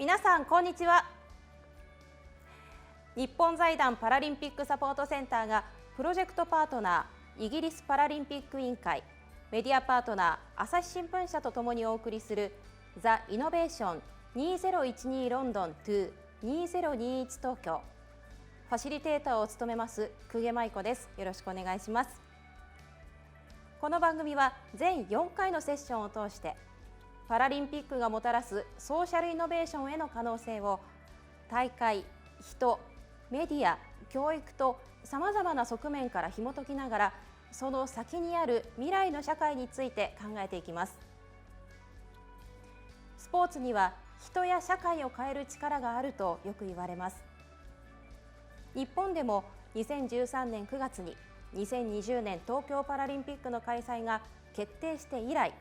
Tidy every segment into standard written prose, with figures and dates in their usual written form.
皆さんこんにちは。日本財団パラリンピックサポートセンターがプロジェクトパートナーイギリスパラリンピック委員会、メディアパートナー朝日新聞社とともにお送りするザ・イノベーション 2012LONDON to 2021TOKYO、ファシリテーターを務めます久下舞子です。よろしくお願いします。この番組は全4回のセッションを通してパラリンピックがもたらすソーシャルイノベーションへの可能性を大会、人、メディア、教育とさまざまな側面から紐解きながら、その先にある未来の社会について考えていきます。スポーツには人や社会を変える力があるとよく言われます。日本でも2013年9月に2020年東京パラリンピックの開催が決定して以来、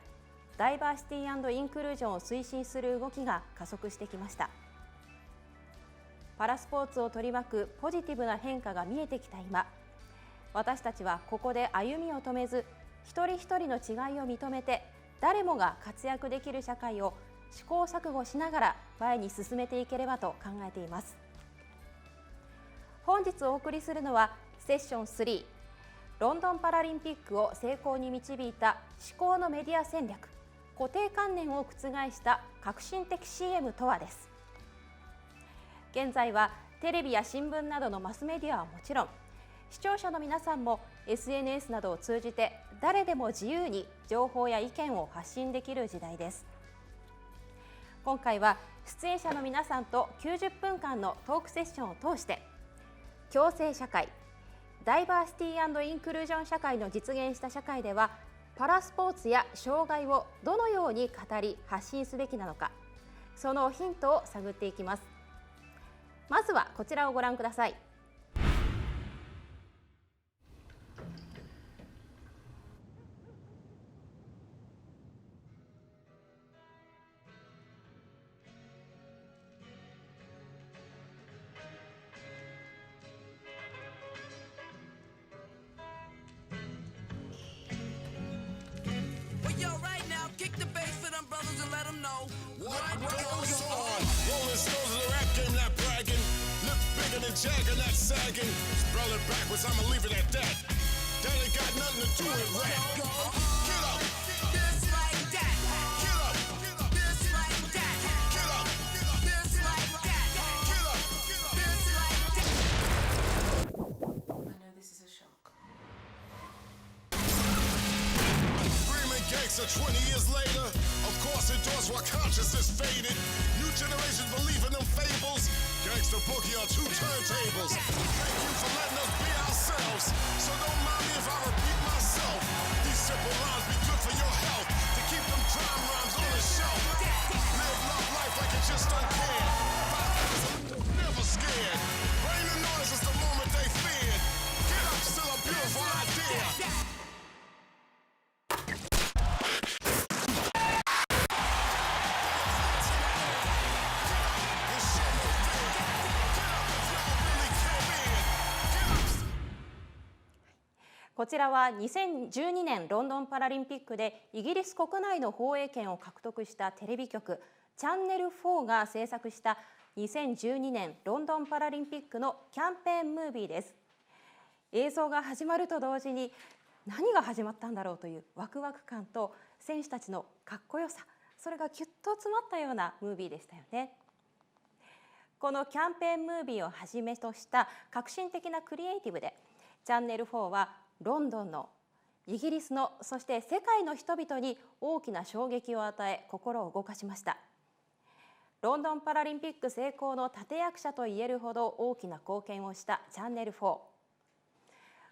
ダイバーシティ&インクルージョンを推進する動きが加速してきました。パラスポーツを取り巻くポジティブな変化が見えてきた今、私たちはここで歩みを止めず、一人一人の違いを認めて、誰もが活躍できる社会を試行錯誤しながら前に進めていければと考えています。本日お送りするのはセッション3、ロンドンパラリンピックを成功に導いた至高のメディア戦略、固定観念を覆した革新的 CM とはです。現在はテレビや新聞などのマスメディアはもちろん、視聴者の皆さんも SNS などを通じて誰でも自由に情報や意見を発信できる時代です。今回は出演者の皆さんと90分間のトークセッションを通して、共生社会、ダイバーシティ&インクルージョン社会の実現した社会では、パラスポーツや障害をどのように語り発信すべきなのか、そのヒントを探っていきます。まずはこちらをご覧ください。Jagger not sagging, spell it backwards, I'ma leave it at that. That ain't got nothing to do with rap. Get up, just like that. Get up, just like that. Get up, just like that. Get up, just like that. I know this is a shock. Screaming gangster 20 years later, of course endorse while consciousness faded. New generations believe in them fables. Gangsta boogie on 2 turntables. Thank you for letting us be ourselves. So don't mind me if I repeat myself. These simple lines be good for your health. To keep them drum rhymes on the shelf. Live love life like you just don't care. 5,000 never scared. Rain and noise is the moment they feared. Get up, still a beautiful idea.こちらは2012年ロンドンパラリンピックでイギリス国内の放映権を獲得したテレビ局チャンネル4が制作した2012年ロンドンパラリンピックのキャンペーンムービーです。映像が始まると同時に何が始まったんだろうというワクワク感と選手たちのかっこよさ、それがギュッと詰まったようなムービーでしたよね。このキャンペーンムービーをはじめとした革新的なクリエイティブで、チャンネル4はロンドンの、イギリスの、そして世界の人々に大きな衝撃を与え、心を動かしました。ロンドンパラリンピック成功の立役者といえるほど大きな貢献をしたチャンネル4。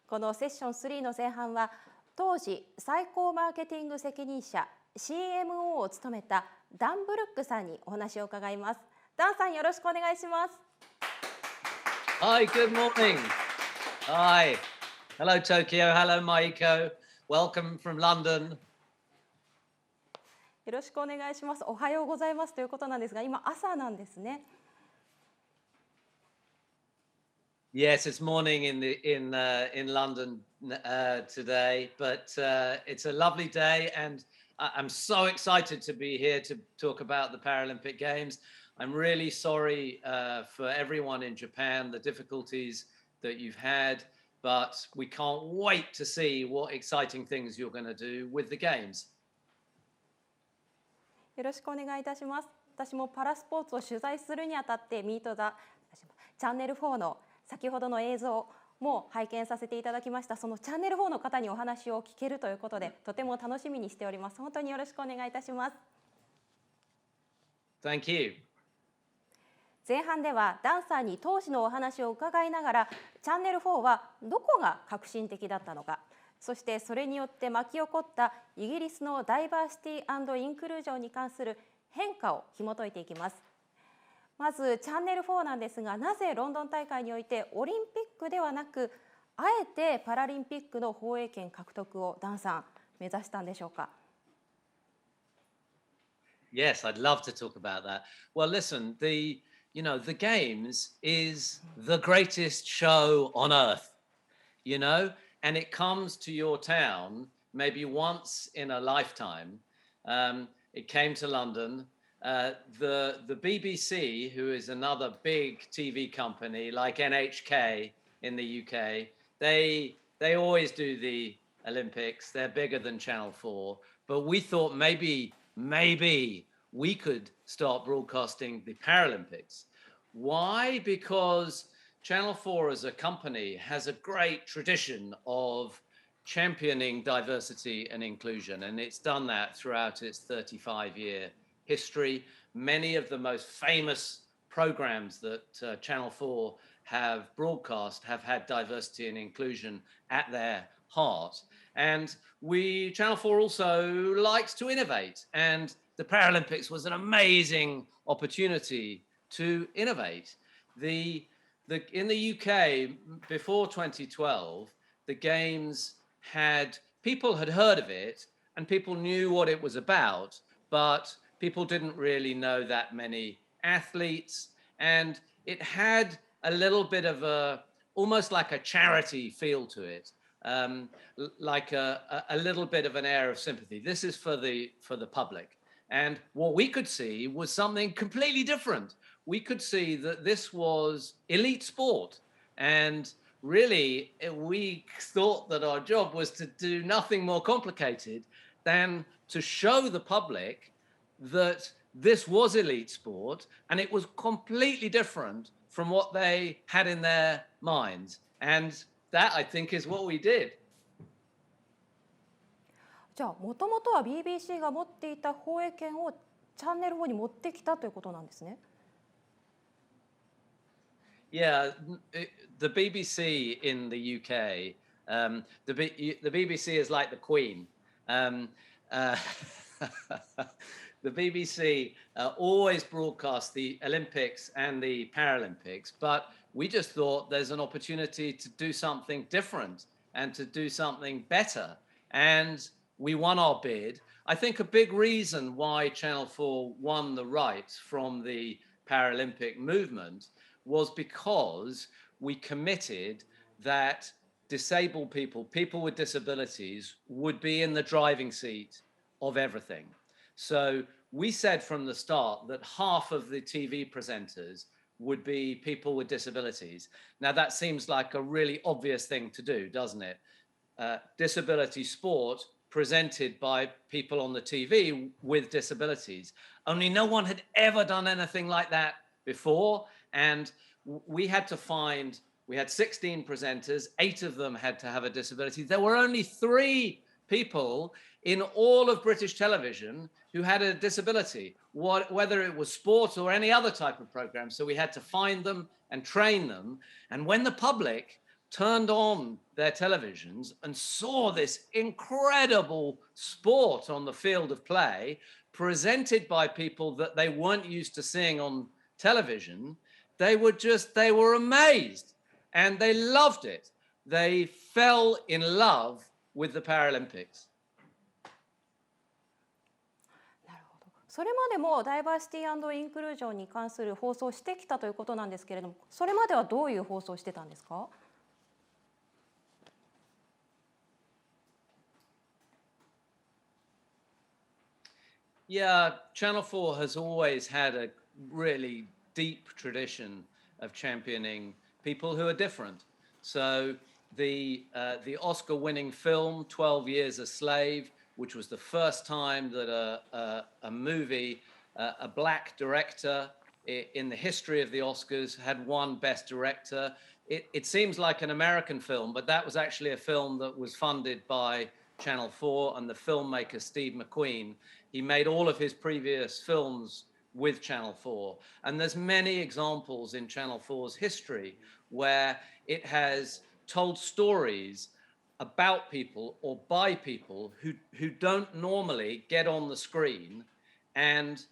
このセッション3の前半は、当時最高マーケティング責任者 CMO を務めたダン・ブルックさんにお話を伺います。ダンさん、よろしくお願いします。Hi, good morning. Hi.Hello Tokyo, hello Maiko, welcome from London. よろしくお願いします。おはようございますということなんですが、今朝なんですね。Yes, it's morning in London today, but it's a lovely day, and I'm so excited to be here to talk about the Paralympic Games. I'm really sorry for everyone in Japan, the difficulties that you've had, but we can't wait to see what exciting things you're going to do with the Games. よろしくお願いいたします。私もパラスポーツを取材するにあたってミートザチャンネル4の先ほどの映像も拝見させていただきました。そのチャンネル4の方にお話を聞けるということでとても楽しみにしております。本当によろしくお願いいたします。Thank you. 前半ではダンサーに当時のお話を伺いながらチャンネル4はどこが革新的だったのか、そしてそれによって巻き起こったイギリスのダイバーシティ&インクルージョンに関する変化を紐解いていきます。まずチャンネル4なんですが、なぜロンドン大会においてオリンピックではなくあえてパラリンピックの放映権獲得をダンさん目指したんでしょうか。Yes, I'd love to talk about that. Well, listen, the Games is the greatest show on earth, and it comes to your town maybe once in a lifetime. It came to London. The BBC, who is another big TV company like NHK in the UK, they always do the Olympics. They're bigger than Channel 4. But we thought maybe we could start broadcasting the Paralympics. Why? Because Channel 4 as a company has a great tradition of championing diversity and inclusion, and it's done that throughout its 35-year history. Many of the most famous programs that Channel 4 have broadcast have had diversity and inclusion at their heart. And Channel 4 also likes to innovate, and the Paralympics was an amazing opportunity to innovate. In the UK, before 2012, the Games people had heard of it and people knew what it was about, but people didn't really know that many athletes, and it had a little bit of almost like a charity feel to it, like a little bit of an air of sympathy. This is for the public. And what we could see was something completely different. We could see that this was elite sport, and really we thought that our job was to do nothing more complicated than to show the public that this was elite sport and it was completely different from what they had in their minds. And that, I think, is what we did. じゃあもともとは BBC が持っていた放映権をチャンネル4に持ってきたということなんですね。Yeah, the BBC in the UK, the BBC is like the Queen. The BBC always broadcasts the Olympics and the Paralympics, but we just thought there's an opportunity to do something different and to do something better. And we won our bid. I think a big reason why Channel 4 won the rights from the Paralympic movement was because we committed that disabled people with disabilities, would be in the driving seat of everything. So we said from the start that half of the TV presenters would be people with disabilities. Now that seems like a really obvious thing to do, doesn't it? Disability sport presented by people on the TV with disabilities. Only no one had ever done anything like that before. And we had 16 presenters, 8 of them had to have a disability. There were only 3 people in all of British television who had a disability, whether it was sport or any other type of program. So we had to find them and train them. And when the public turned on their televisions and saw this incredible sport on the field of play presented by people that they weren't used to seeing on television, they were amazed and they loved it. They fell in love with the Paralympics. なるほど。それまでもダイバーシティ&インクルージョンに関する放送をしてきたということなんですけれども、それまではどういう放送をしてたんですか？ Yeah, Channel 4 has always had a really deep tradition of championing people who are different. So the Oscar-winning film 12 Years a Slave, which was the first time that a movie, a black director in the history of the Oscars had won Best Director. It seems like an American film, but that was actually a film that was funded by Channel 4 and the filmmaker Steve McQueen. He made all of his previous films with Channel 4. And there's many examples in Channel 4's history where it has told stories about people or by people who don't normally get on the screen and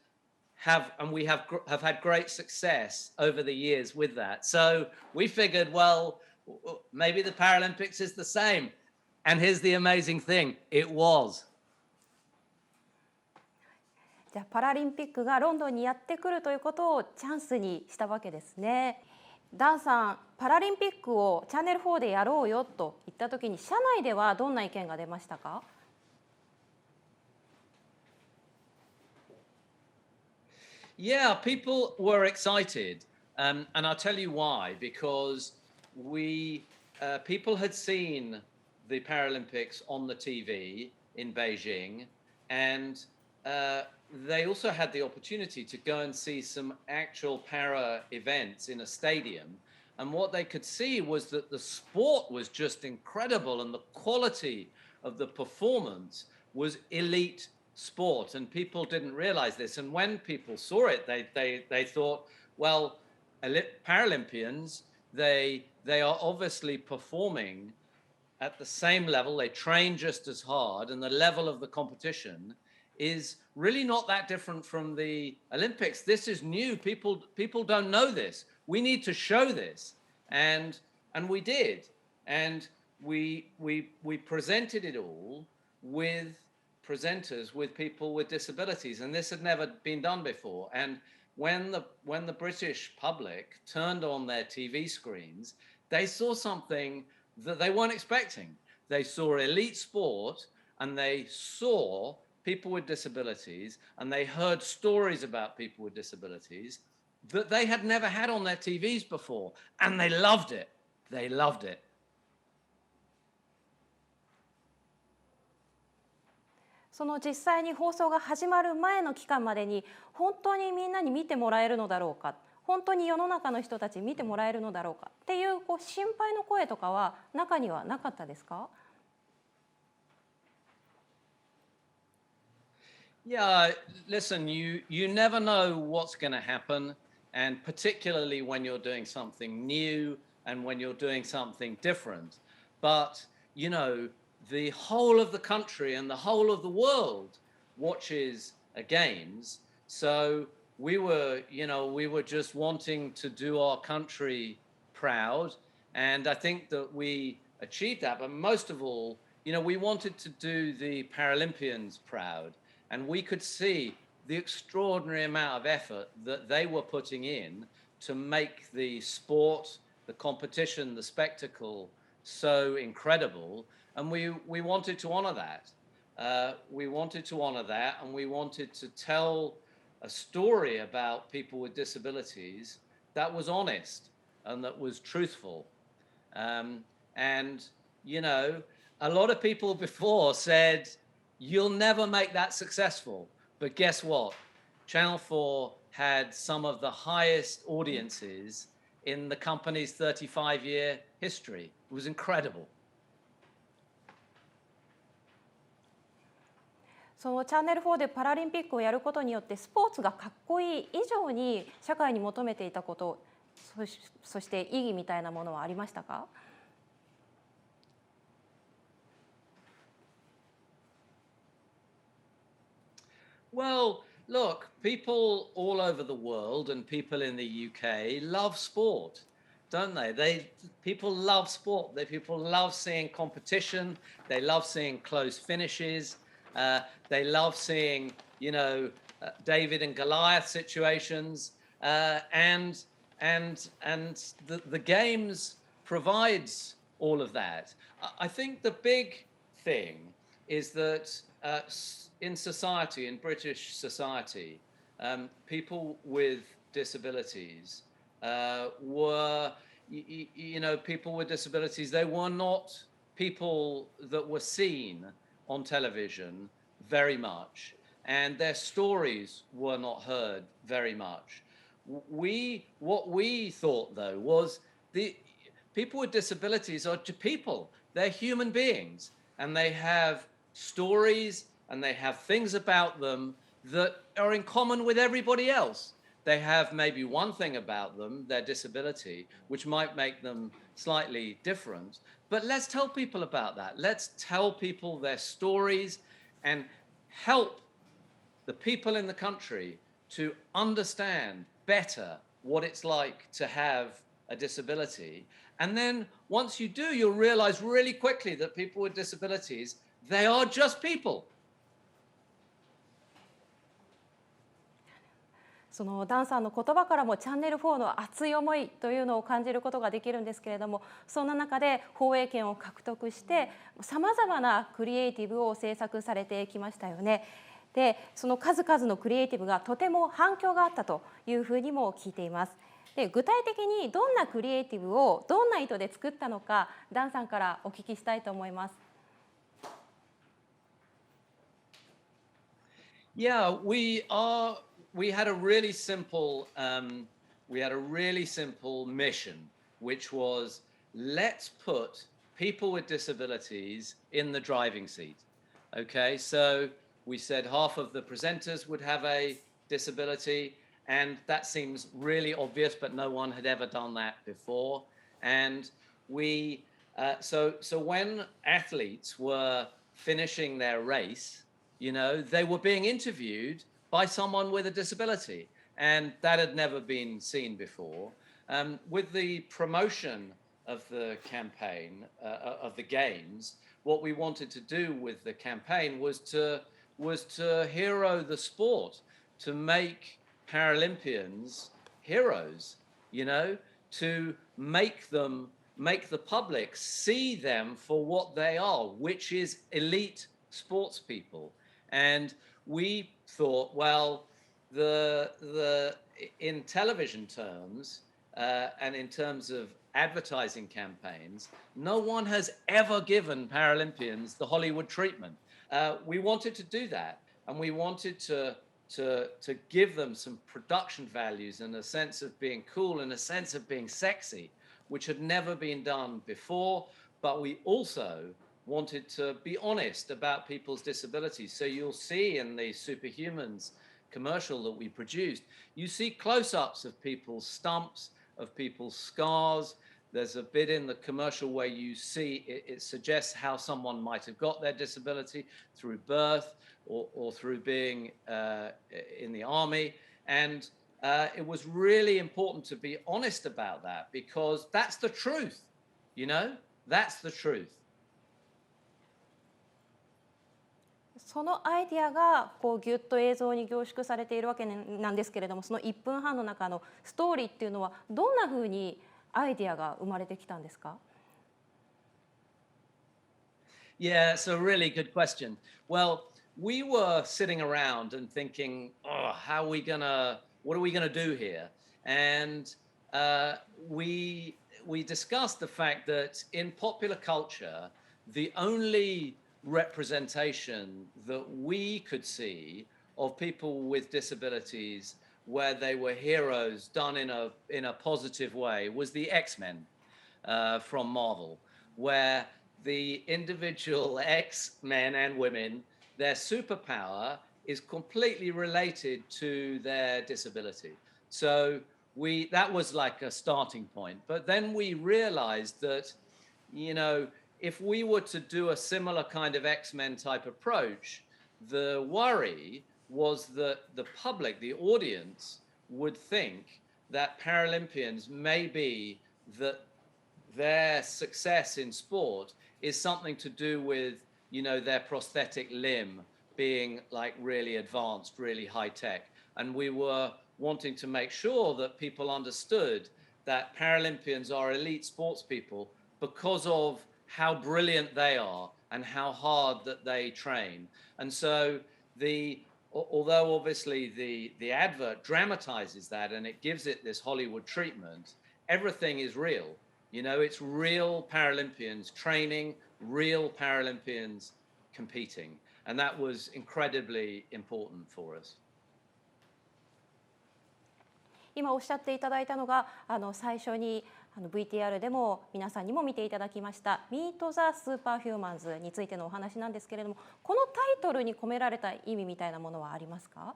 we have had great success over the years with that. So we figured, well, maybe the Paralympics is the same. And here's the amazing thing, it was. じゃあパラリンピックがロンドンにやってくるということをチャンスにしたわけですね。ダンさん、パラリンピックをチャンネル4でやろうよと言ったときに社内ではどんな意見が出ましたか？ Yeah, people were excited, and I'll tell you why. Because people had seen the Paralympics on the TV in Beijing, and they also had the opportunity to go and see some actual para events in a stadium. And what they could see was that the sport was just incredible, and the quality of the performance was elite sport, and people didn't realize this. And when people saw it, they thought, well, Paralympians, they are obviously performing at the same level. They train just as hard, and the level of the competition is really not that different from the Olympics. This is new. People don't know this. We need to show this, and we did, and we presented it all with presenters with people with disabilities, and this had never been done before. And when the British public turned on their TV screens, they saw something that they weren't expecting. They saw elite sport, and they saw people with disabilities, and they heard stories about people with disabilities that they had never had on their TVs before, and they loved it. They loved it. その実際に放送が始まる前の期間までに本当にみんなに見てもらえるのだろうか、本当に世の中の人たちに見てもらえるのだろうかっていう心配の声とかは中にはなかったですか？ Yeah, listen, you never know what's going to happen, and particularly when you're doing something new and when you're doing something different. But, you know, the whole of the country and the whole of the world watches games. So we were just wanting to do our country proud. And I think that we achieved that. But most of all, we wanted to do the Paralympians proud. And we could see the extraordinary amount of effort that they were putting in to make the sport, the competition, the spectacle so incredible. And we wanted to honor that. We wanted to honor that, and we wanted to tell a story about people with disabilities that was honest and that was truthful. And, a lot of people before said, you'll never make that successful. But guess what? Channel 4 had some of the highest audiences in the company's 35-year history. It was incredible. そのチャンネル4でパラリンピックをやることによってスポーツがかっこいい以上に社会に求めていたこと、そして意義みたいなものはありましたか？ Well, look, people all over the world and people in the UK love sport, don't they? People love sport. People love seeing competition. They love seeing close finishes. They love seeing, David and Goliath situations. And the games provides all of that. I think the big thing is that in society, in British society, people with disabilities were, people with disabilities, they were not people that were seen on television very much, and their stories were not heard very much. What we thought, though, was the people with disabilities are people. They're human beings, and they have stories and they have things about them that are in common with everybody else. They have maybe one thing about them, their disability, which might make them slightly different. But let's tell people about that. Let's tell people their stories and help the people in the country to understand better what it's like to have a disability. And then once you do, you'll realize really quickly that people with disabilities, they are just people. そのダンさんの言葉からもチャンネル4の熱い思いというのを感じることができるんですけれども、そんな中で放映権を獲得してさまざまなクリエイティブを制作されてきましたよね。で、その数々のクリエイティブがとても反響があったというふうにも聞いています。で、具体的にどんなクリエイティブをどんな意図で作ったのか、ダンさんからお聞きしたいと思います。Yeah, we had a really simple mission, which was let's put people with disabilities in the driving seat. Okay, so we said half of the presenters would have a disability, and that seems really obvious, but no one had ever done that before. And so when athletes were finishing their race, they were being interviewed by someone with a disability, and that had never been seen before. With the promotion of the campaign, of the games, what we wanted to do with the campaign was to hero the sport, to make Paralympians heroes, to make the public see them for what they are, which is elite sports people. And we thought, well, in television terms and in terms of advertising campaigns, no one has ever given Paralympians the Hollywood treatment. We wanted to do that, and we wanted to give them some production values and a sense of being cool and a sense of being sexy, which had never been done before. But we also wanted to be honest about people's disabilities. So you'll see in the Superhumans commercial that we produced, you see close-ups of people's stumps, of people's scars. There's a bit in the commercial where you see it suggests how someone might have got their disability through birth or through being in the army. And it was really important to be honest about that, because that's the truth, that's the truth. そのアイディアがギュッと映像に凝縮されているわけなんですけれども、その1分半の中のストーリーっていうのはどんなふうにアイディアが生まれてきたんですか？ Yeah, it's a really good question. Well, we were sitting around and thinking, what are we gonna do here? And we discussed the fact that in popular culture, the only representation that we could see of people with disabilities where they were heroes done in a positive way was the X-Men from Marvel, where the individual X-men and women, their superpower is completely related to their disability. So that was like a starting point. But then we realized that, if we were to do a similar kind of X-Men type approach, the worry was that the public, the audience, would think that Paralympians maybe that their success in sport is something to do with, their prosthetic limb being like really advanced, really high tech. And we were wanting to make sure that people understood that Paralympians are elite sports people because of how brilliant they are and how hard that they train. And so although obviously the advert dramatizes that and it gives it this Hollywood treatment, everything is real. You know, it's real Paralympians training, real Paralympians competing. And that was incredibly important for us. 今おっしゃっていただいたのが最初にVTR でも皆さんにも見ていただきました「Meet the Superhumans」についてのお話なんですけれども、このタイトルに込められた意味みたいなものはありますか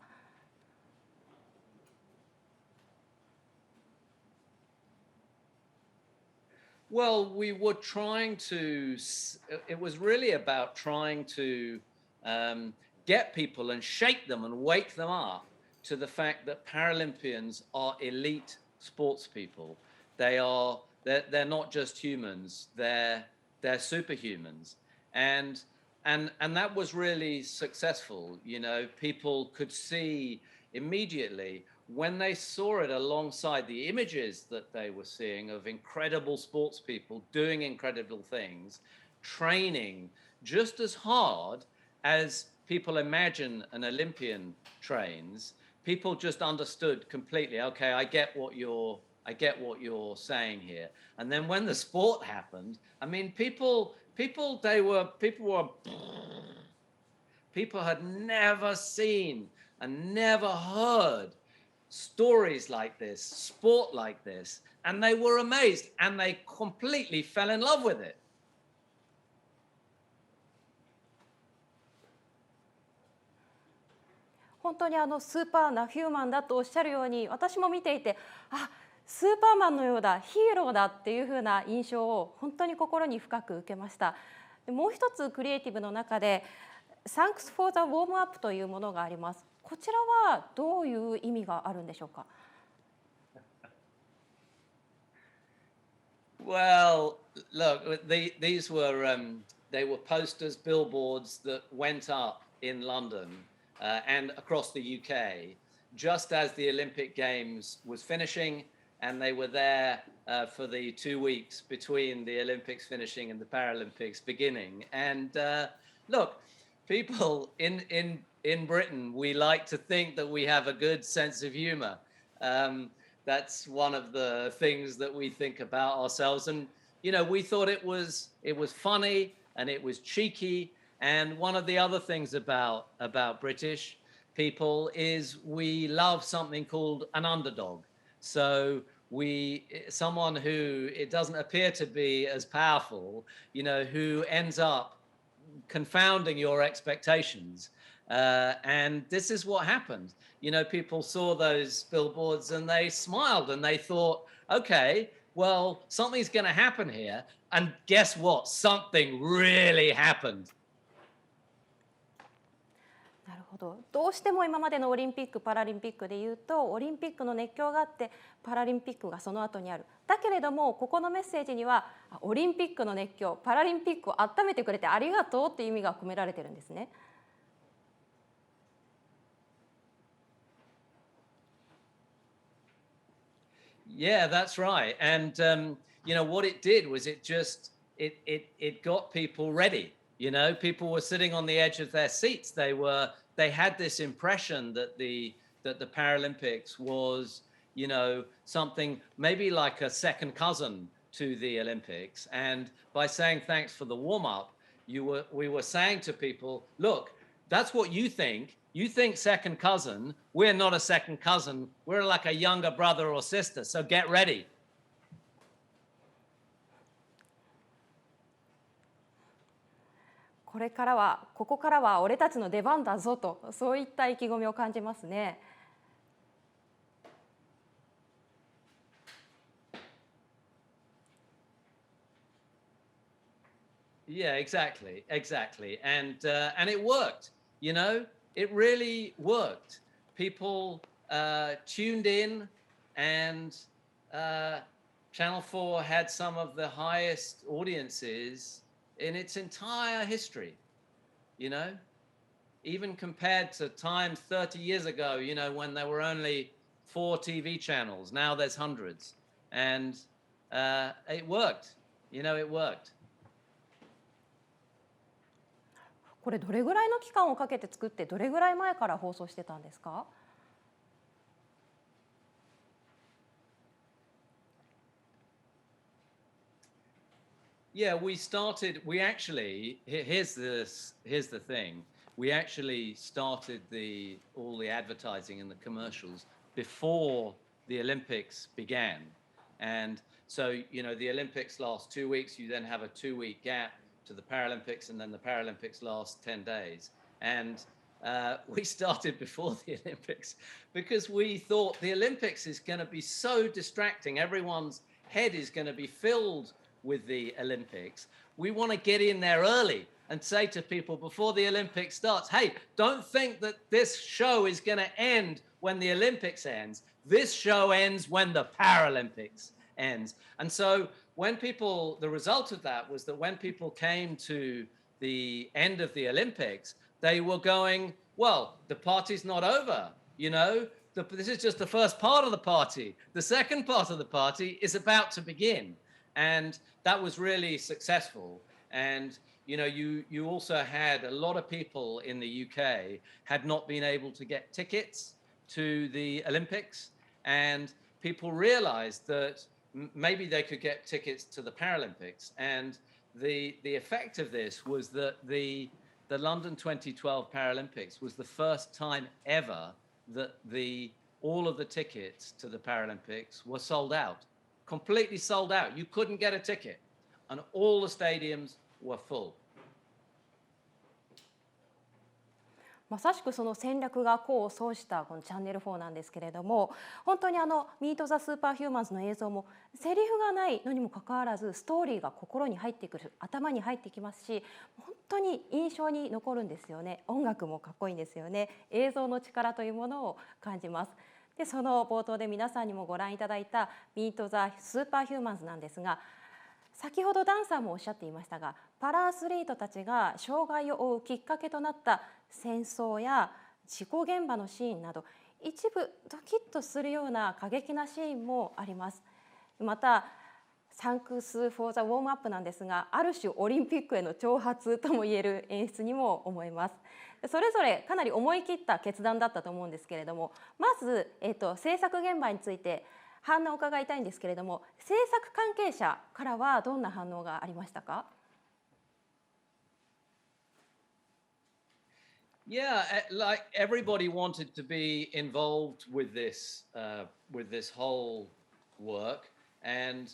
？Well, we were trying to, it was really about trying to get people and shake them and wake them up to the fact that Paralympians are elite sports people. They're not just humans, they're superhumans. And that was really successful. You know, people could see immediately when they saw it alongside the images that they were seeing of incredible sports people doing incredible things, training just as hard as people imagine an Olympian trains. People just understood completely, okay, I get what you're saying here. And then when the sport happened, I mean, people had never seen and never heard stories like this, sport like this, and they were amazed and they completely fell in love with it. 本当にスーパーなヒューマンだとおっしゃるように、私も見ていて、あ、スーパーマンのようだ、ヒーローだっていう風な印象を本当に心に深く受けました。もう一つクリエイティブの中で Thanks for the warm up というものがあります。こちらはどういう意味があるんでしょうか？ Well, look, these were they were posters, billboards that went up in London and across the UK just as the Olympic Games was finishing, and they were there for the 2 weeks between the Olympics finishing and the Paralympics beginning. And look, people in Britain, we like to think that we have a good sense of humor. That's one of the things that we think about ourselves. And, you know, we thought it was funny and it was cheeky. And one of the other things about British people is we love something called an underdog. So someone who it doesn't appear to be as powerful, you know, who ends up confounding your expectations. And this is what happened. You know, people saw those billboards and they smiled and they thought, okay, well, something's going to happen here. And guess what? Something really happened. なるほど。どうしても今までのオリンピック・パラリンピックでいうと、オリンピックの熱狂があってパラリンピックがその後にある。だけれどもここのメッセージにはオリンピックの熱狂、パラリンピックを温めてくれてありがとうっていう意味が込められてるんですね。Yeah, that's right. And you know what it did was it got people ready. You know, people were sitting on the edge of their seats. They had this impression that the Paralympics was, you know, something maybe like a second cousin to the Olympics. And by saying thanks for the warm up, we were saying to people, look, that's what you think. You think second cousin. We're not a second cousin. We're like a younger brother or sister. So get ready. ここからは俺たちの出番だぞと、そういった意気込みを感じますね。Yeah, exactly. And it worked. You know, it really worked. People tuned in, and Channel 4 had some of the highest audiences in its entire history, you know, even compared to times 30 years ago, you know, when there were only 4 TV channels. Now there's hundreds. And it worked. You know, it worked. これどれぐらいの期間をかけて作ってどれぐらい前から放送してたんですか？ Yeah, we actually, here's the thing. We actually started all the advertising and the commercials before the Olympics began. And so, the Olympics last 2 weeks, you then have a 2-week gap to the Paralympics, and then the Paralympics last 10 days. And we started before the Olympics because we thought the Olympics is going to be so distracting. Everyone's head is going to be filled with the Olympics. We want to get in there early and say to people before the Olympics starts, hey, don't think that this show is going to end when the Olympics ends. This show ends when the Paralympics ends. And so the result of that was that when people came to the end of the Olympics, they were going, well, the party's not over, this is just the first part of the party. The second part of the party is about to begin. And that was really successful. And, you also had a lot of people in the UK had not been able to get tickets to the Olympics. And people realized that maybe they could get tickets to the Paralympics. And the effect of this was that the London 2012 Paralympics was the first time ever that all of the tickets to the Paralympics were sold out. Completely sold out. You couldn't get a ticket. And all the stadiums were full. まさしくその戦略が功を奏したこのチャンネル4なんですけれども、本当にミート・ザ・スーパーヒューマンズの映像もセリフがないのにもかかわらずストーリーが心に入ってくる、頭に入ってきますし、本当に印象に残るんですよね。音楽もかっこいいんですよね。映像の力というものを感じます。でその冒頭で皆さんにもご覧いただいたミート・ザ・スーパーヒューマンズなんですが、先ほどダンサーもおっしゃっていましたが、パラアスリートたちが障害を負うきっかけとなった戦争や事故現場のシーンなど、一部ドキッとするような過激なシーンもあります。またサンクス・フォー・ザ・ウォームアップなんですが、ある種オリンピックへの挑発ともいえる演出にも思えます。それぞれかなり思い切った決断だったと思うんですけれども、まず、制作現場について反応を伺いたいんですけれども、制作関係者からはどんな反応がありましたか？ Yeah, like everybody wanted to be involved with this whole work, and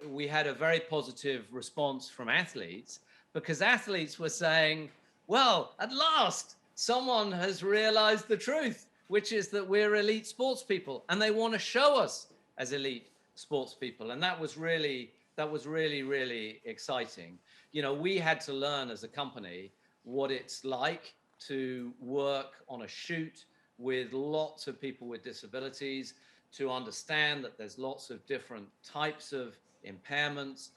we had a very positive response from athletes because athletes were saying, well, at last, someone has realized the truth, which is that we're elite sports people, and they want to show us as elite sports people. And that was really, really exciting. We had to learn as a company what it's like to work on a shoot with lots of people with disabilities, to understand that there's lots of different types of impairments,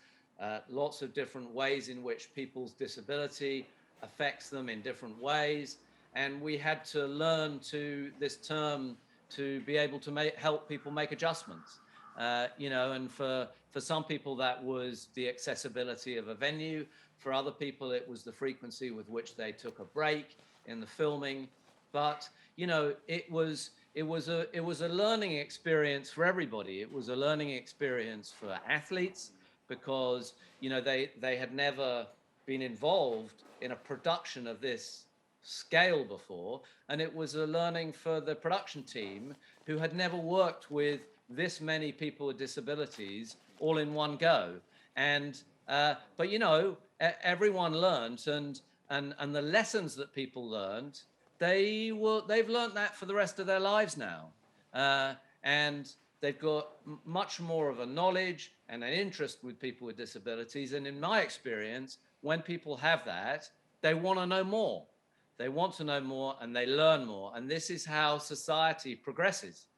lots of different ways in which people's disability affects them in different ways. And we had to learn this term to be able to help people make adjustments. And for some people that was the accessibility of a venue. For other people it was the frequency with which they took a break in the filming. But it was a learning experience for everybody. It was a learning experience for athletes because they had never been involved in a production of this scale before, and it was a learning for the production team who had never worked with this many people with disabilities all in one go. And but everyone learned, and the lessons that people learned, they've learned that for the rest of their lives now, and they've got much more of a knowledge and an interest with people with disabilities. And in my experience, when people have that, they want to know more. They want to know more and they learn more. And this is how society progresses.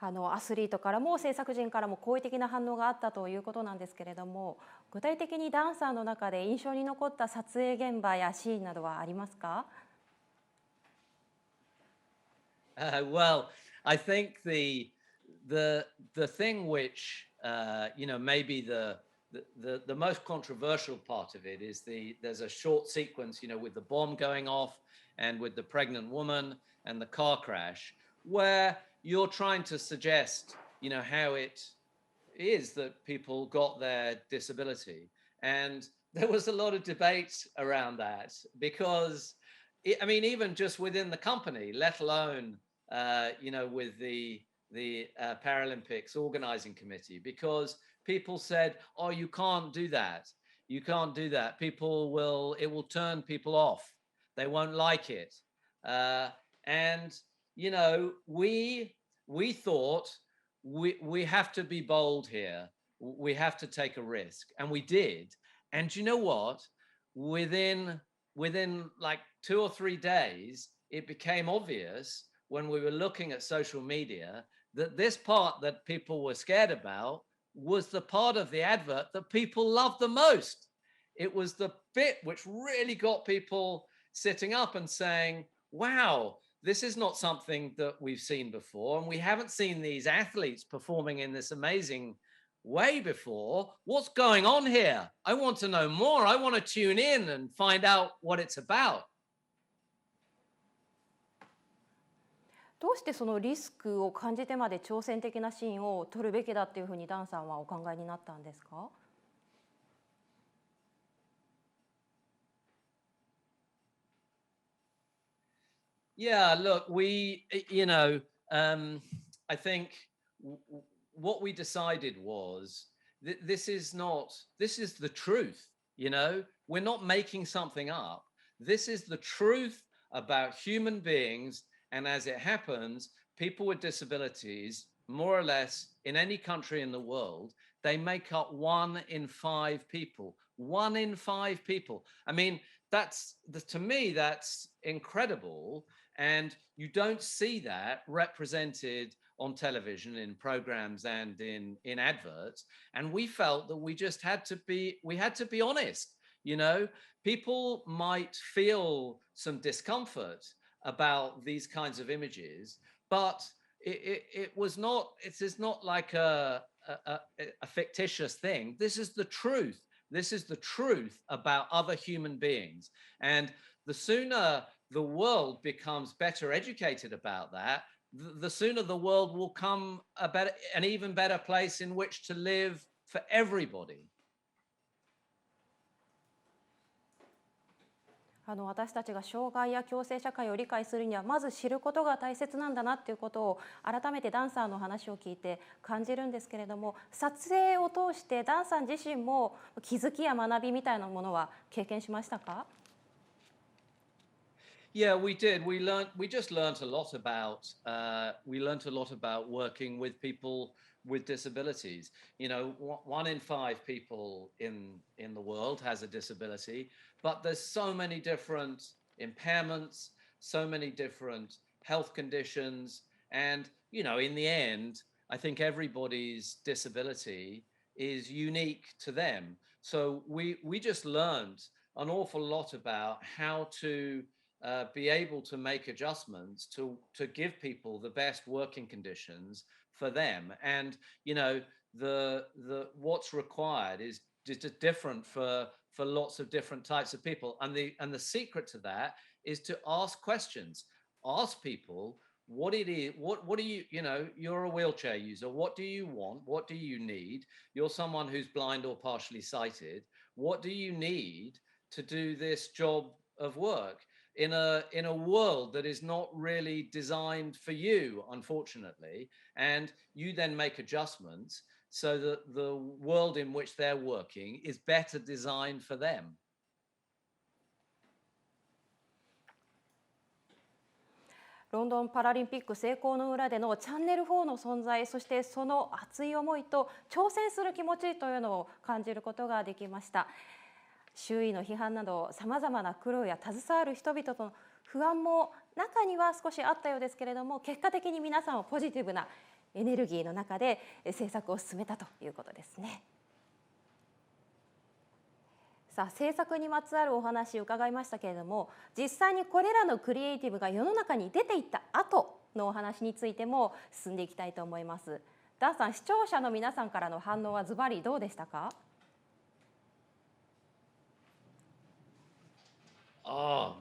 アスリートからも制作陣からも好意的な反応があったということなんですけれども、具体的にダンサーの中で印象に残った撮影現場やシーンなどはありますか？ Well, I think the thing which maybe the the most controversial part of it is there's a short sequence, with the bomb going off and with the pregnant woman and the car crash, where you're trying to suggest, how it is that people got their disability. And there was a lot of debate around that because, even just within the company, let alone, with the Paralympics organizing committee, because people said, oh, you can't do that. You can't do that. It will turn people off. They won't like it. And, we thought we have to be bold here. We have to take a risk. And we did. And you know what? Within like 2 or 3 days, it became obvious when we were looking at social media that this part that people were scared about was the part of the advert that people loved the most. It was the bit which really got people sitting up and saying, wow, this is not something that we've seen before. And we haven't seen these athletes performing in this amazing way before. What's going on here? I want to know more. I want to tune in and find out what it's about. どうしてそのリスクを感じてまで挑戦的なシーンを撮るべきだっていうふうにダンさんはお考えになったんですか？ Yeah, look, I think what we decided was this is the truth, we're not making something up. This is the truth about human beings. And as it happens, people with disabilities, more or less in any country in the world, they make up 1 in 5 people. 1 in 5 people. To me, that's incredible. And you don't see that represented on television in programs and in adverts. And we felt that we had to be honest. People might feel some discomfort about these kinds of images, but it is not like a fictitious thing. This is the truth. This is the truth about other human beings. And the sooner the world becomes better educated about that, the sooner the world will come an even better place in which to live for everybody. 私たちが障害や共生社会を理解するにはまず知ることが大切なんだなっていうことを改めてダンサーの話を聞いて感じるんですけれども、撮影を通してダンさん自身も気づきや学びみたいなものは経験しましたか？ Yeah, we did. We just learned a lot about working with people with disabilities. 1 in 5 people in the world has a disability, but there's so many different impairments, so many different health conditions, and in the end, I think everybody's disability is unique to them. So we just learned an awful lot about how to be able to make adjustments to give people the best working conditions for them. And the what's required is just different for lots of different types of people. And the secret to that is to ask questions. Ask people what it is, what do you, you're a wheelchair user. What do you want? What do you need? You're someone who's blind or partially sighted. What do you need to do this job of work in a world that is not really designed for you, unfortunately? And you then make adjustments so that the world in which they're working is better designed for them. ロンドンパラリンピック成功の裏でのチャンネル4の存在、そしてその熱い思いと挑戦する気持ちというのを感じることができました。周囲の批判などさまざまな苦労や携わる人々との不安も中には少しあったようですけれども、結果的に皆さんはポジティブなエネルギーの中で制作を進めたということですね。さあ、制作にまつわるお話を伺いましたけれども、実際にこれらのクリエイティブが世の中に出ていった後のお話についても進んでいきたいと思います。ダンさん、視聴者の皆さんからの反応はズバリどうでしたか？ Oh,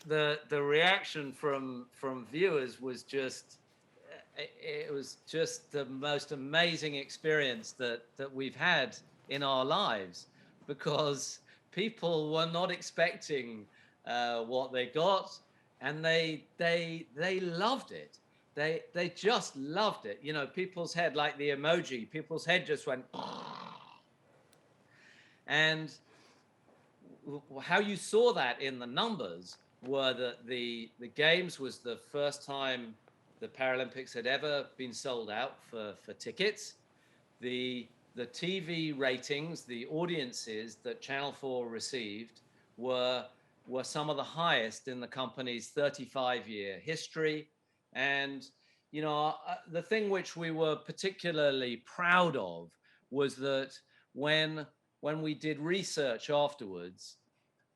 the reaction from viewers was just it was just the most amazing experience that we've had in our lives, because people were not expecting what they got, and they loved it. They just loved it. You know, people's head, like the emoji, people's head just went, and how you saw that in the numbers were that the games was the first time the Paralympics had ever been sold out for tickets. The TV ratings, the audiences that Channel 4 received were some of the highest in the company's 35-year history. And, you know, the thing which we were particularly proud of was that when we did research afterwards,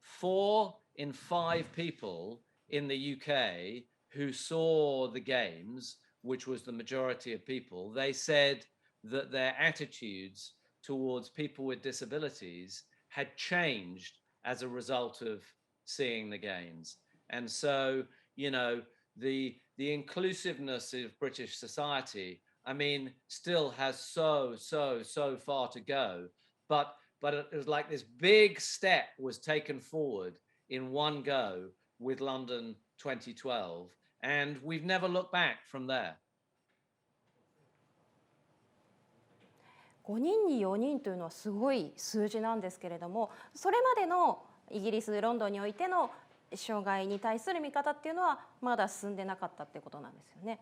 4 in 5 people in the UK who saw the games, which was the majority of people, they said that their attitudes towards people with disabilities had changed as a result of seeing the games. And so, you know, the inclusiveness of British society, I mean, still has so far to go, but it was like this big step was taken forward in one go with London 2012, and we've never looked back from there. 5人に4人というのはすごい数字なんですけれども、それまでのイギリス・ロンドンにおいての障害に対する見方っていうのはまだ進んでなかったってことなんですよね。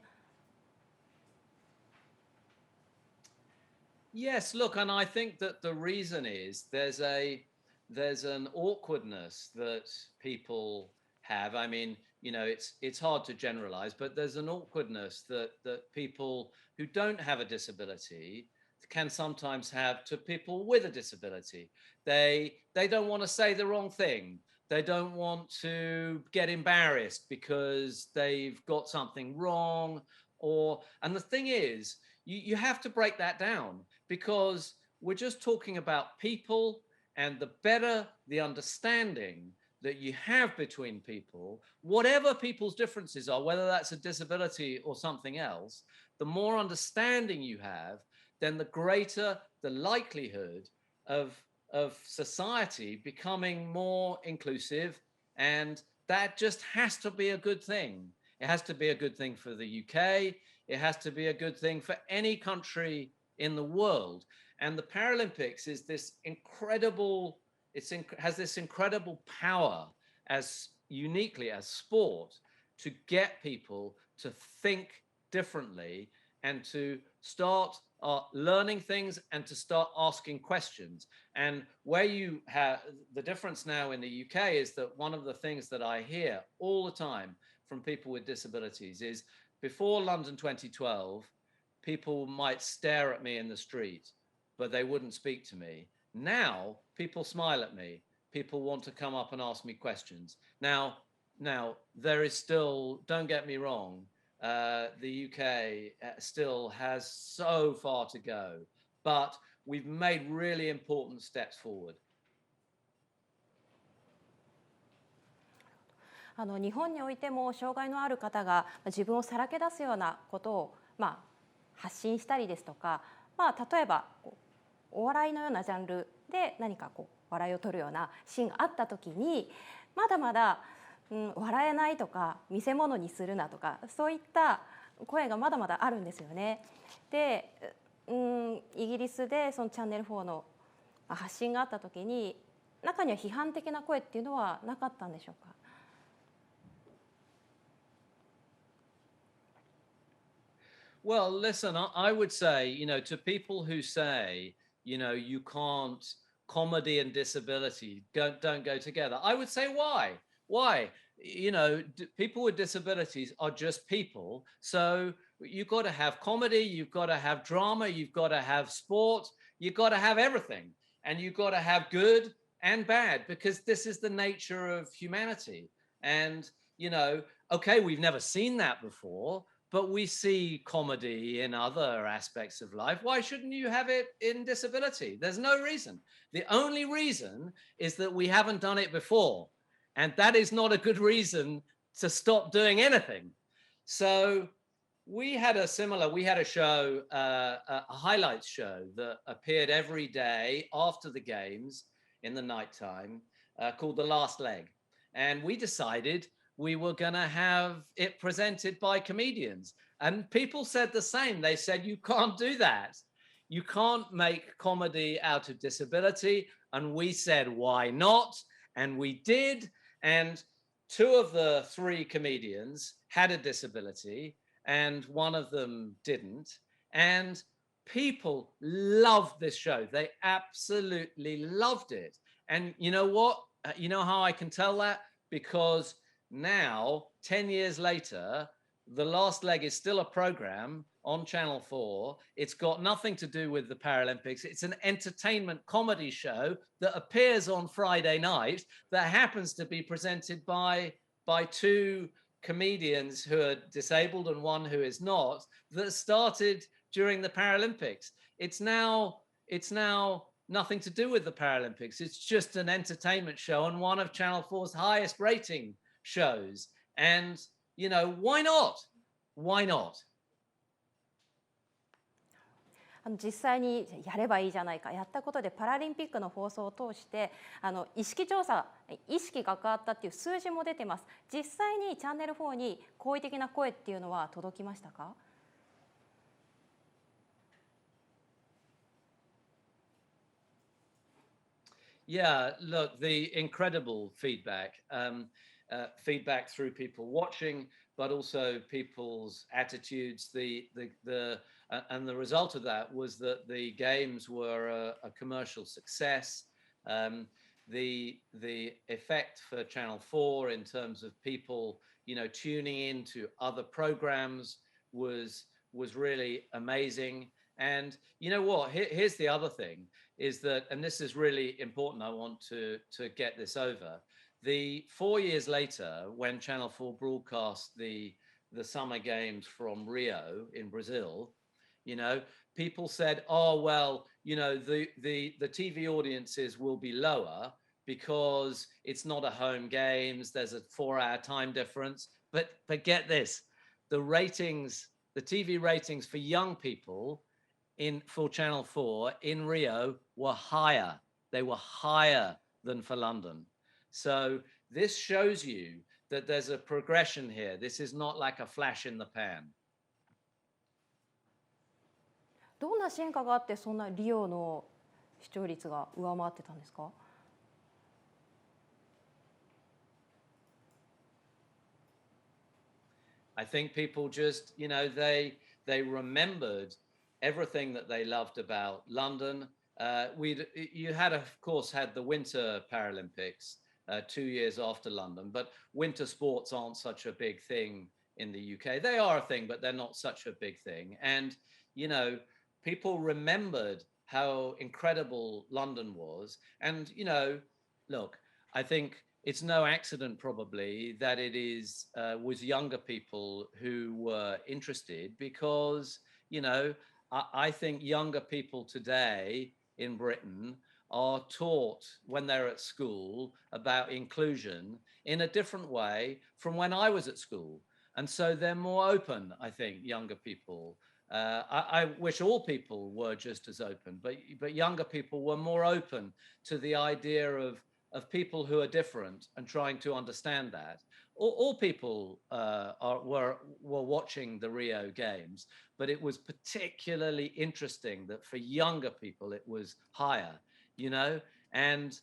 Yes, look, and I think that the reason is there's an awkwardness that people have. I mean, you know, it's hard to generalize, but there's an awkwardness that people who don't have a disability can sometimes have to people with a disability. They don't want to say the wrong thing. They don't want to get embarrassed because they've got something wrong. And the thing is, you have to break that down, because we're just talking about people, and the better the understanding that you have between people, whatever people's differences are, whether that's a disability or something else, the more understanding you have, then the greater the likelihood of society becoming more inclusive. And that just has to be a good thing. It has to be a good thing for the UK. It has to be a good thing for any country in the world. And the Paralympics is this incredible, has this incredible power as uniquely as sport to get people to think differently and to start learning things and to start asking questions. And where you have the difference now in the UK is that one of the things that I hear all the time from people with disabilities is, before London 2012, people might stare at me in the street, but they wouldn't speak to me. Now, people smile at me. People want to come up and ask me questions. Now, there is still, don't get me wrong, the UK still has so far to go, but we've made really important steps forward. 日本においても障害のある方が自分をさらけ出すようなことを、発信したりですとか、例えばお笑いのようなジャンルで何か笑いを取るようなシーンがあった時に、まだまだ、笑えないとか見せ物にするなとか、そういった声がまだまだあるんですよね。で、イギリスでそのチャンネル4の発信があった時に、中には批判的な声っていうのはなかったんでしょうか。Well, listen, I would say, you know, to people who say, you know, you can't, comedy and disability don't go together, I would say, why? Why? You know, people with disabilities are just people. So you've got to have comedy, you've got to have drama, you've got to have sport, you've got to have everything. And you've got to have good and bad, because this is the nature of humanity. And, you know, okay, we've never seen that before, but we see comedy in other aspects of life. Why shouldn't you have it in disability? There's no reason. The only reason is that we haven't done it before. And that is not a good reason to stop doing anything. So we had a show, a highlights show that appeared every day after the games in the nighttime called The Last Leg. And we decided we were going to have it presented by comedians. And people said the same. They said, you can't do that. You can't make comedy out of disability. And we said, why not? And we did. And 2 of the 3 comedians had a disability and one of them didn't. And people loved this show. They absolutely loved it. And you know what? You know how I can tell that? Because now, 10 years later, The Last Leg is still a program on Channel 4. It's got nothing to do with the Paralympics. It's an entertainment comedy show that appears on Friday night that happens to be presented by 2 comedians who are disabled and one who is not, that started during the Paralympics. It's now nothing to do with the Paralympics. It's just an entertainment show and one of Channel 4's highest rating shows. And, you know, why not? Why not? 実際にやればいいじゃないか、やったことでパラリンピックの放送を通して意識調査、意識が変わったっていう数字も出てます。実際にチャンネル4に好意的な声っていうのは届きましたか？Yeah, look, the incredible feedback, feedback through people watching, but also people's attitudes. And the result of that was that the games were a commercial success. The effect for Channel 4 in terms of people, you know, tuning into other programs was really amazing. And you know what? Here's the other thing is that, and this is really important, I want to get this over. The 4 years later, when Channel 4 broadcast the Summer Games from Rio in Brazil, you know, people said, oh, well, you know, the TV audiences will be lower because it's not a home games, there's a 4-hour time difference. But get this, the TV ratings for young people for Channel 4 in Rio were higher. They were higher than for London. So this shows you that there's a progression here. This is not like a flash in the pan. どんな進化があってそんなリオの視聴率が上回ってたんですか？I think people just, you know, they remembered everything that they loved about London. You had, of course, had the Winter Paralympics 2 years after London, but winter sports aren't such a big thing in the UK. They are a thing, but they're not such a big thing. And, you know, people remembered how incredible London was. And, you know, look, I think it's no accident probably that it was younger people who were interested because, you know, I think younger people today in Britain are taught when they're at school about inclusion in a different way from when I was at school. And so they're more open, I think, younger people. I wish all people were just as open, but younger people were more open to the idea of people who are different and trying to understand that. All people were watching the Rio Games, but it was particularly interesting that for younger people it was higher, you know, and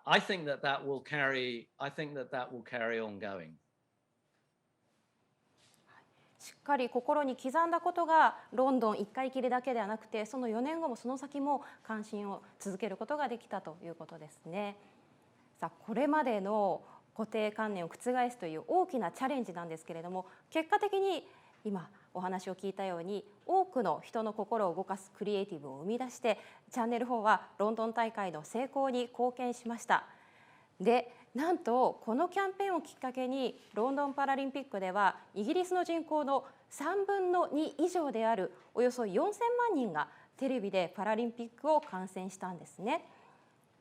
I think that will carry on going. しっかり心に刻んだことがロンドン1回きりだけではなくてその4年後もその先も関心を続けることができたということですね。さあこれまでの固定観念を覆すという大きなチャレンジなんですけれども結果的に今お話を聞いたように多くの人の心を動かすクリエイティブを生み出してチャンネル4はロンドン大会の成功に貢献しました。でなんとこのキャンペーンをきっかけにロンドンパラリンピックではイギリスの人口の3分の2以上であるおよそ4000万人がテレビでパラリンピックを観戦したんですね。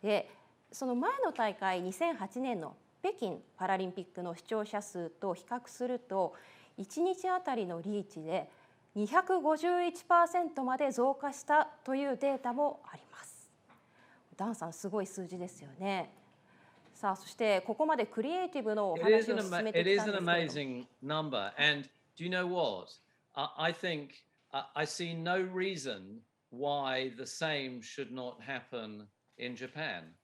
でその前の大会2008年の北京パラリンピックの視聴者数と比較すると1日あたりのリーチで251% まで増加したというデータもあります。ダンさん、すごい数字ですよね。さあ、そしてここまでクリエイティブのお話を進めてきたんですけれども。It is an amazing number, and do you know what? I think I see no reason why the same should not happen in Japan.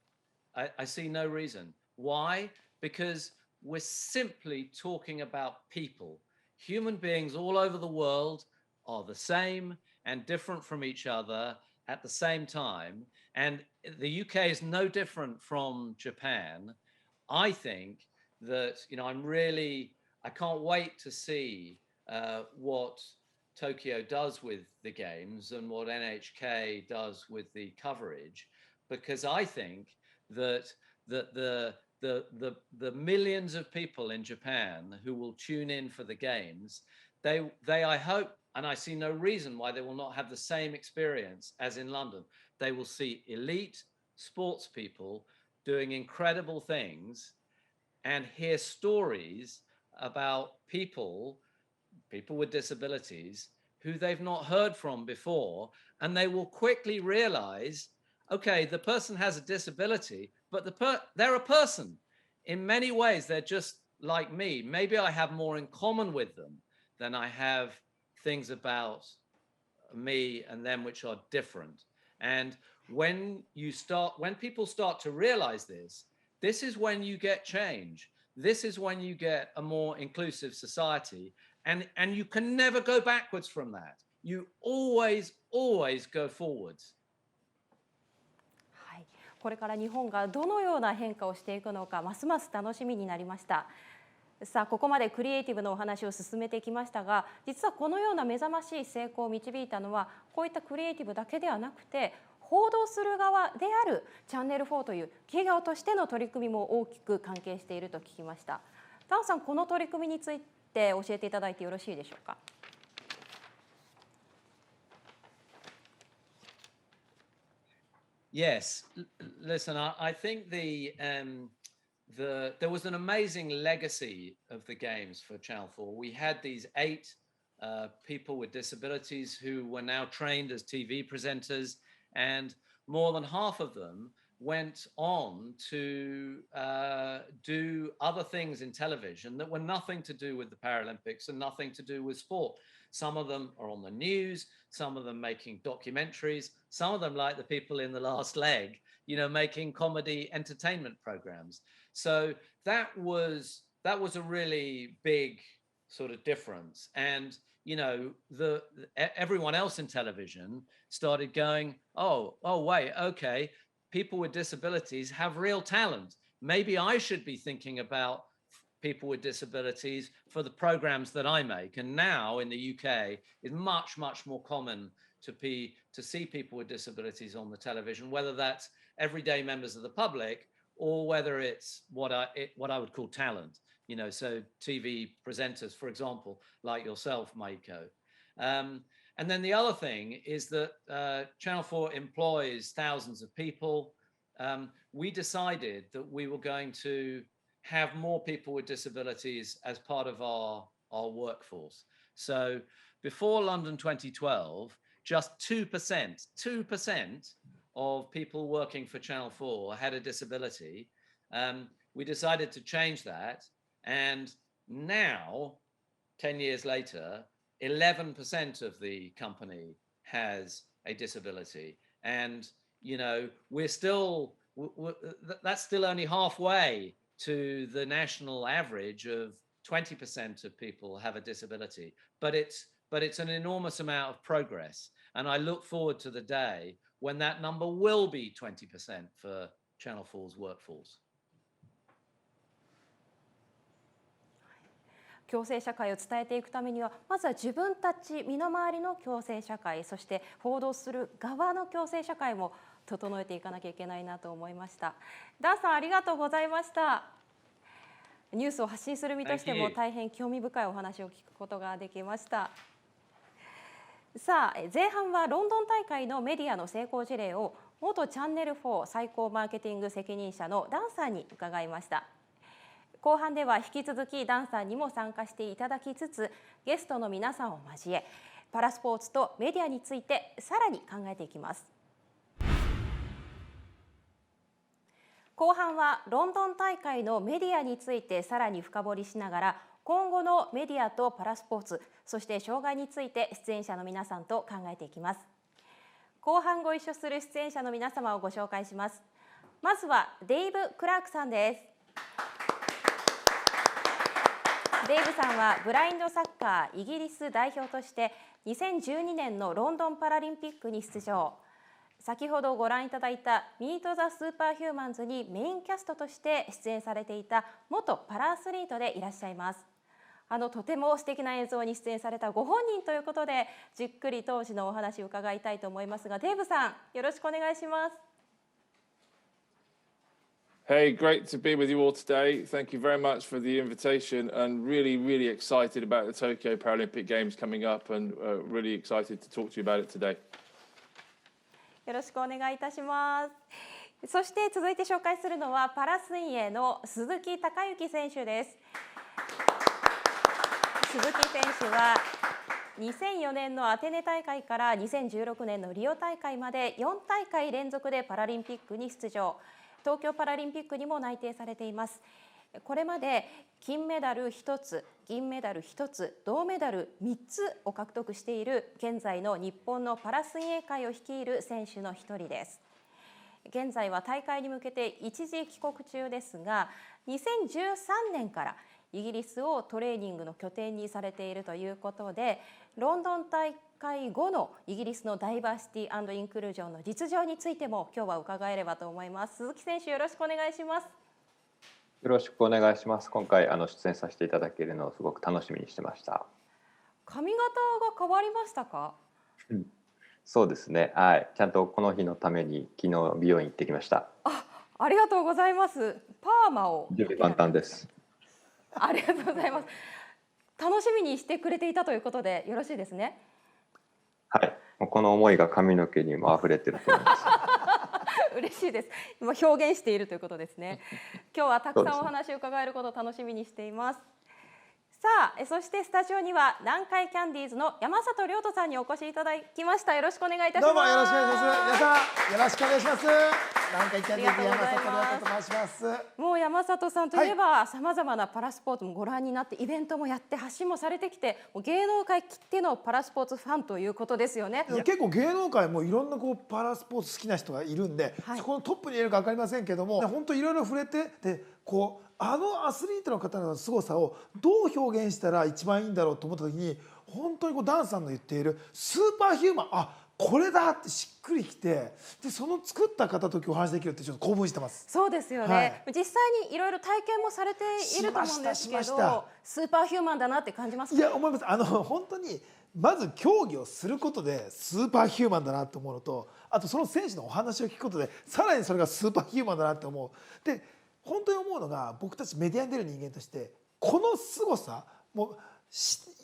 I see no reason. Why? Because we're simply talking about people. Human beings all over the world are the same and different from each other at the same time. And the UK is no different from Japan. I think that, I can't wait to see what Tokyo does with the games and what NHK does with the coverage, because I think that the millions of people in Japan who will tune in for the games, they I hope, and I see no reason why they will not have the same experience as in London. They will see elite sports people doing incredible things and hear stories about people with disabilities who they've not heard from before, and they will quickly realize, okay, the person has a disability, but they're a person. In many ways, they're just like me. Maybe I have more in common with them than I have things about me and them which are different. And when people start to realize this is when you get change. This is when you get a more inclusive society. And you can never go backwards from that. You always go forwards. はい、これから日本がどのような変化をしていくのか、ますます楽しみになりました。さあ、ここまでクリエイティブのお話を進めてきましたが、実はこのような目覚ましい成功を導いたのは、こういったクリエイティブだけではなくて、報道する側であるチャンネル4という企業としての取り組みも大きく関係していると聞きました。ダンさん、この取り組みについて教えていただいてよろしいでしょうか。Yes, listen, I think there was an amazing legacy of the games for Channel 4. We had these 8 people with disabilities who were now trained as TV presenters, and more than half of them went on to do other things in television that were nothing to do with the Paralympics and nothing to do with sport. Some of them are on the news, some of them making documentaries, some of them, like the people in the last leg, making comedy entertainment programs. So that was a really big sort of difference. And everyone else in television started going, oh wait, okay, people with disabilities have real talent. Maybe I should be thinking about people with disabilities for the programs that I make. And now in the UK, it's much, much more common to see people with disabilities on the television, whether that's everyday members of the public or whether it's what I would call talent. So TV presenters, for example, like yourself, Maiko. And then the other thing is that Channel 4 employs thousands of people. We decided that we were going to have more people with disabilities as part of our workforce. So before London 2012, just 2% of people working for Channel 4 had a disability. We decided to change that. And now, 10 years later, 11% of the company has a disability. And, that's still only halfway to the national average of 20% of people have a disability. But it's an enormous amount of progress. And I look forward to the day when that number will be 20% for Channel 4's workforce. 共生社会を伝えていくためには、まずは自分たち身の回りの共生社会、そして報道する側の共生社会も整えていかなきゃいけないなと思いました。ダンさん、ありがとうございました。ニュースを発信する身としても大変興味深いお話を聞くことができました。さあ、前半はロンドン大会のメディアの成功事例を元チャンネル4最高マーケティング責任者のダンさんに伺いました。後半では引き続きダンさんにも参加していただきつつ、ゲストの皆さんを交え、パラスポーツとメディアについてさらに考えていきます。後半はロンドン大会のメディアについてさらに深掘りしながら、今後のメディアとパラスポーツ、そして障害について出演者の皆さんと考えていきます。後半ご一緒する出演者の皆様をご紹介します。まずはデイブ・クラークさんです。デイブさんはブラインドサッカーイギリス代表として2012年のロンドンパラリンピックに出場。先ほどご覧いただいたミート・ザ・スーパーヒューマンズにメインキャストとして出演されていた元パラアスリートでいらっしゃいます。とても素敵な映像に出演されたご本人ということで、じっくり当時のお話を伺いたいと思いますが、デイブさん、よろしくお願いします。Hey, great to be with you all today. Thank you very much for the invitation, and really excited about the Tokyo Paralympic Games coming up, and really excited to talk to you about it today. よろしくお願いいたします。そして続いて紹介するのはパラ水泳の鈴木孝幸選手です。鈴木選手は2004年のアテネ大会から2016年のリオ大会まで4大会連続でパラリンピックに出場。東京パラリンピックにも内定されています。これまで金メダル1つ、銀メダル1つ、銅メダル3つを獲得している現在の日本のパラ水泳界を率いる選手の一人です。現在は大会に向けて一時帰国中ですが、2013年からイギリスをトレーニングの拠点にされているということで、ロンドン大会後のイギリスのダイバーシティ&インクルージョンの実情についても今日は伺えればと思います。鈴木選手、よろしくお願いします。よろしくお願いします。今回出演させていただけるのをすごく楽しみにしてました。髪型が変わりましたか？そうですね。はい。ちゃんとこの日のために昨日美容院行ってきました。ありがとうございます。パーマを。準備万端です。ありがとうございます。楽しみにしてくれていたということでよろしいですね。はい。この思いが髪の毛にも溢れてると思います。嬉しいです。今表現しているということですね。今日はたくさんお話を伺えることを楽しみにしています。さあ、そしてスタジオには南海キャンディーズの山里亮太さんにお越しいただきました。よろしくお願いいたします。どうもよろしくお願いします。皆さんよろしくお願いします。南海キャンディーズ山里亮太と申します。もう山里さんといえばさまざまなパラスポーツもご覧になってイベントもやって発信もされてきて、もう芸能界きってのパラスポーツファンということですよね。結構芸能界もいろんなパラスポーツ好きな人がいるんで、そこのトップにいるか分かりませんけども、本当いろいろ触れてでアスリートの方の凄さをどう表現したら一番いいんだろうと思った時に、本当にダンさんの言っているスーパーヒューマン、これだってしっくりきて、でその作った方と今日お話しできるってちょっと興奮してます。そうですよね、実際にいろいろ体験もされていると思うんですけど、スーパーヒューマンだなって感じますか？いや思います。本当にまず競技をすることでスーパーヒューマンだなと思うのと、あとその選手のお話を聞くことでさらにそれがスーパーヒューマンだなって思う。で本当に思うのが、僕たちメディアに出る人間としてこの凄さもう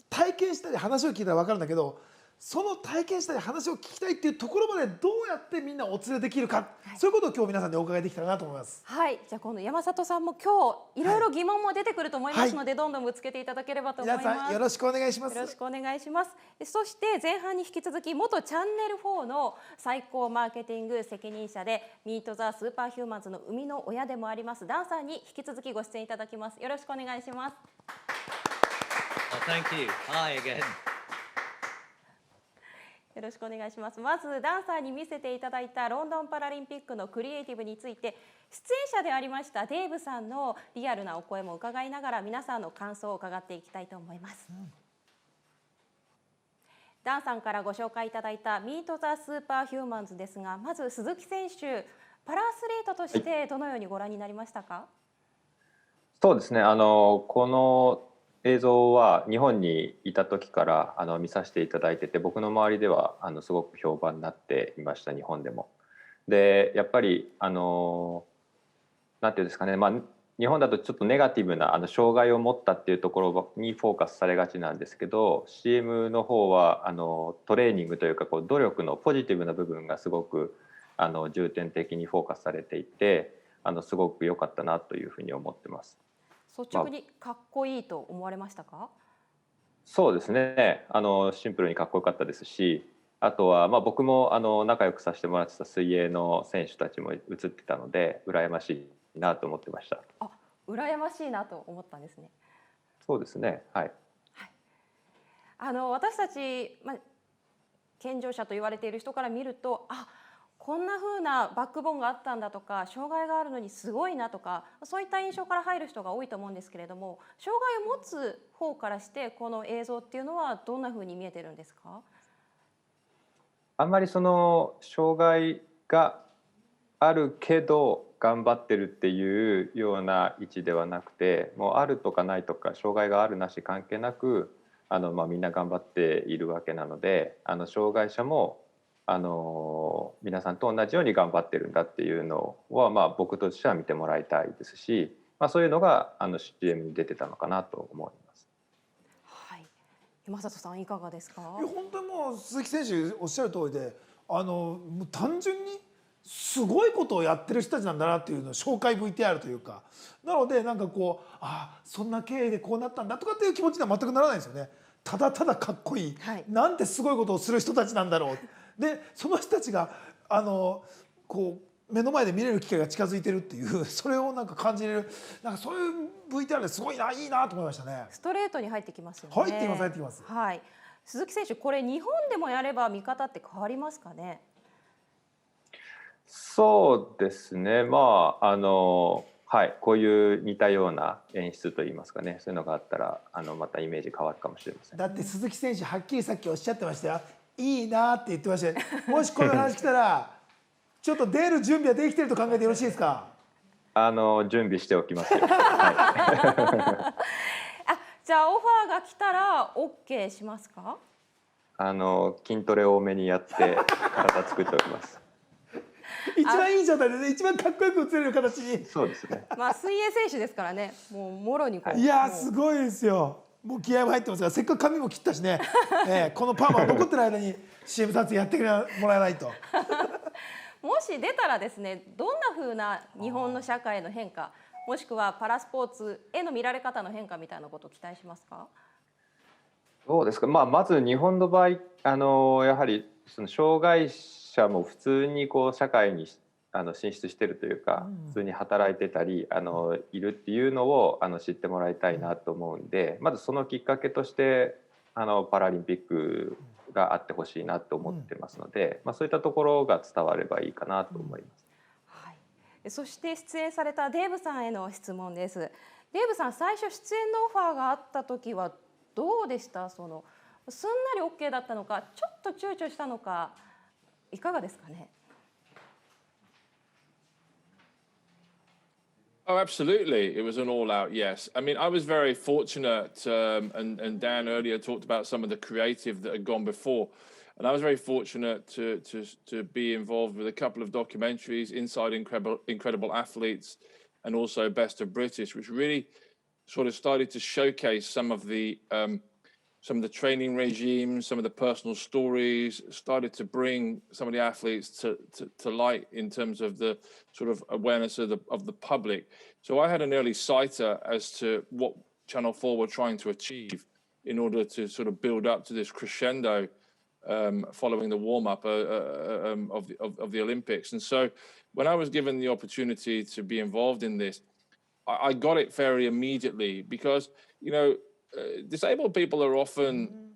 体験したり話を聞いたら分かるんだけど、その体験したり話を聞きたいっていうところまでどうやってみんなお連れできるか、そういうことを今日皆さんにお伺いできたらなと思います。はい、じゃあ今度山里さんも今日いろいろ疑問も出てくると思いますので、どんどんぶつけていただければと思います。皆さんよろしくお願いします。よろしくお願いします。そして前半に引き続き元チャンネル4の最高マーケティング責任者でミート・ザ・スーパーヒューマンズの生みの親でもありますダンさんに引き続きご出演いただきます。よろしくお願いします。Thank you. Hi again. よろしくお願いします。まずダンサーに見せていただいたロンドンパラリンピックのクリエイティブについて、出演者でありましたデイブさんのリアルなお声も伺いながら皆さんの感想を伺っていきたいと思います。ダンさんからご紹介いただいたミート・ザ・スーパーヒューマンズですが、まず鈴木選手、パラアスリートとしてどのようにご覧になりましたか？そうですね。この映像は日本にいた時から見させていただいてて、僕の周りではすごく評判になっていました、日本でも。でやっぱりなんていうんですかね、日本だとちょっとネガティブな障害を持ったっていうところにフォーカスされがちなんですけど、 CM の方はトレーニングというか努力のポジティブな部分がすごく重点的にフォーカスされていて、すごく良かったなというふうに思ってます。率直にかっこいいと思われましたか？そうですね、シンプルにかっこよかったですし、あとは僕も仲良くさせてもらってた水泳の選手たちも映ってたので羨ましいなと思ってました。あ、羨ましいなと思ったんですね。そうですね、はい。私たち、健常者と言われている人から見ると、こんな風なバックボーンがあったんだとか、障害があるのにすごいなとか、そういった印象から入る人が多いと思うんですけれども、障害を持つ方からしてこの映像っていうのはどんな風に見えてるんですか？あんまりその障害があるけど頑張ってるっていうような位置ではなくて、もうあるとかないとか障害があるなし関係なくみんな頑張っているわけなので、障害者も皆さんと同じように頑張ってるんだっていうのは僕としては見てもらいたいですし、そういうのがCM に出てたのかなと思います。はい、山里さんいかがですか？本当にもう鈴木選手おっしゃる通りで、もう単純にすごいことをやってる人たちなんだなっていうのを紹介 VTR というか、なのでなんかこうそんな経緯でこうなったんだとかっていう気持ちには全くならないんですよね。ただただかっこいい、なんてすごいことをする人たちなんだろう。でその人たちがこう目の前で見れる機会が近づいてるっていうそれをなんか感じれる、なんかそういう VTR ですごいな、いいなと思いましたね。ストレートに入ってきますよね。入ってきます入ってきます。はい。鈴木選手、これ日本でもやれば見方って変わりますかね？そうですね、はい、こういう似たような演出といいますかね、そういうのがあったらまたイメージ変わるかもしれません。だって鈴木選手はっきりさっきおっしゃってましたよ。いいなって言ってましたよ。もしこの話来たらちょっと出る準備はできてると考えてよろしいですか？準備しておきますよ。はじゃあオファーが来たら OK しますか？筋トレ多めにやって体作っておきます。一番いい状態でね、一番かっこよく映れる形に。そうですね。水泳選手ですからね、もうもろにこう。いやすごいですよ。もう気合も入ってますが、せっかく髪も切ったしね、このパーマ残ってる間に CM 撮影やってもらわないと。もし出たらですね、どんな風な日本の社会の変化、もしくはパラスポーツへの見られ方の変化みたいなことを期待しますか？どうですか。まず日本の場合、やはりその障害者も普通にこう社会に進出してるというか、普通に働いてたりいるっていうのを知ってもらいたいなと思うんで、まずそのきっかけとしてパラリンピックがあってほしいなと思ってますので、そういったところが伝わればいいかなと思います。はい、そして出演されたデーブさんへの質問です。デーブさん、最初出演のオファーがあった時はどうでした？すんなり OK だったのか、ちょっと躊躇したのか、いかがですかね？Oh, absolutely. It was an all-out yes. I mean, I was very fortunate, and Dan earlier talked about some of the creative that had gone before, and I was very fortunate to be involved with a couple of documentaries, Inside Incredible Athletes, and also Best of British, which really sort of started to showcase some of the training regimes, some of the personal stories, started to bring some of the athletes to light in terms of the sort of awareness of the public. So I had an early sighter as to what Channel 4 were trying to achieve in order to sort of build up to this crescendo following the warm-up of the Olympics. And so when I was given the opportunity to be involved in this, I got it very immediately because, disabled people are often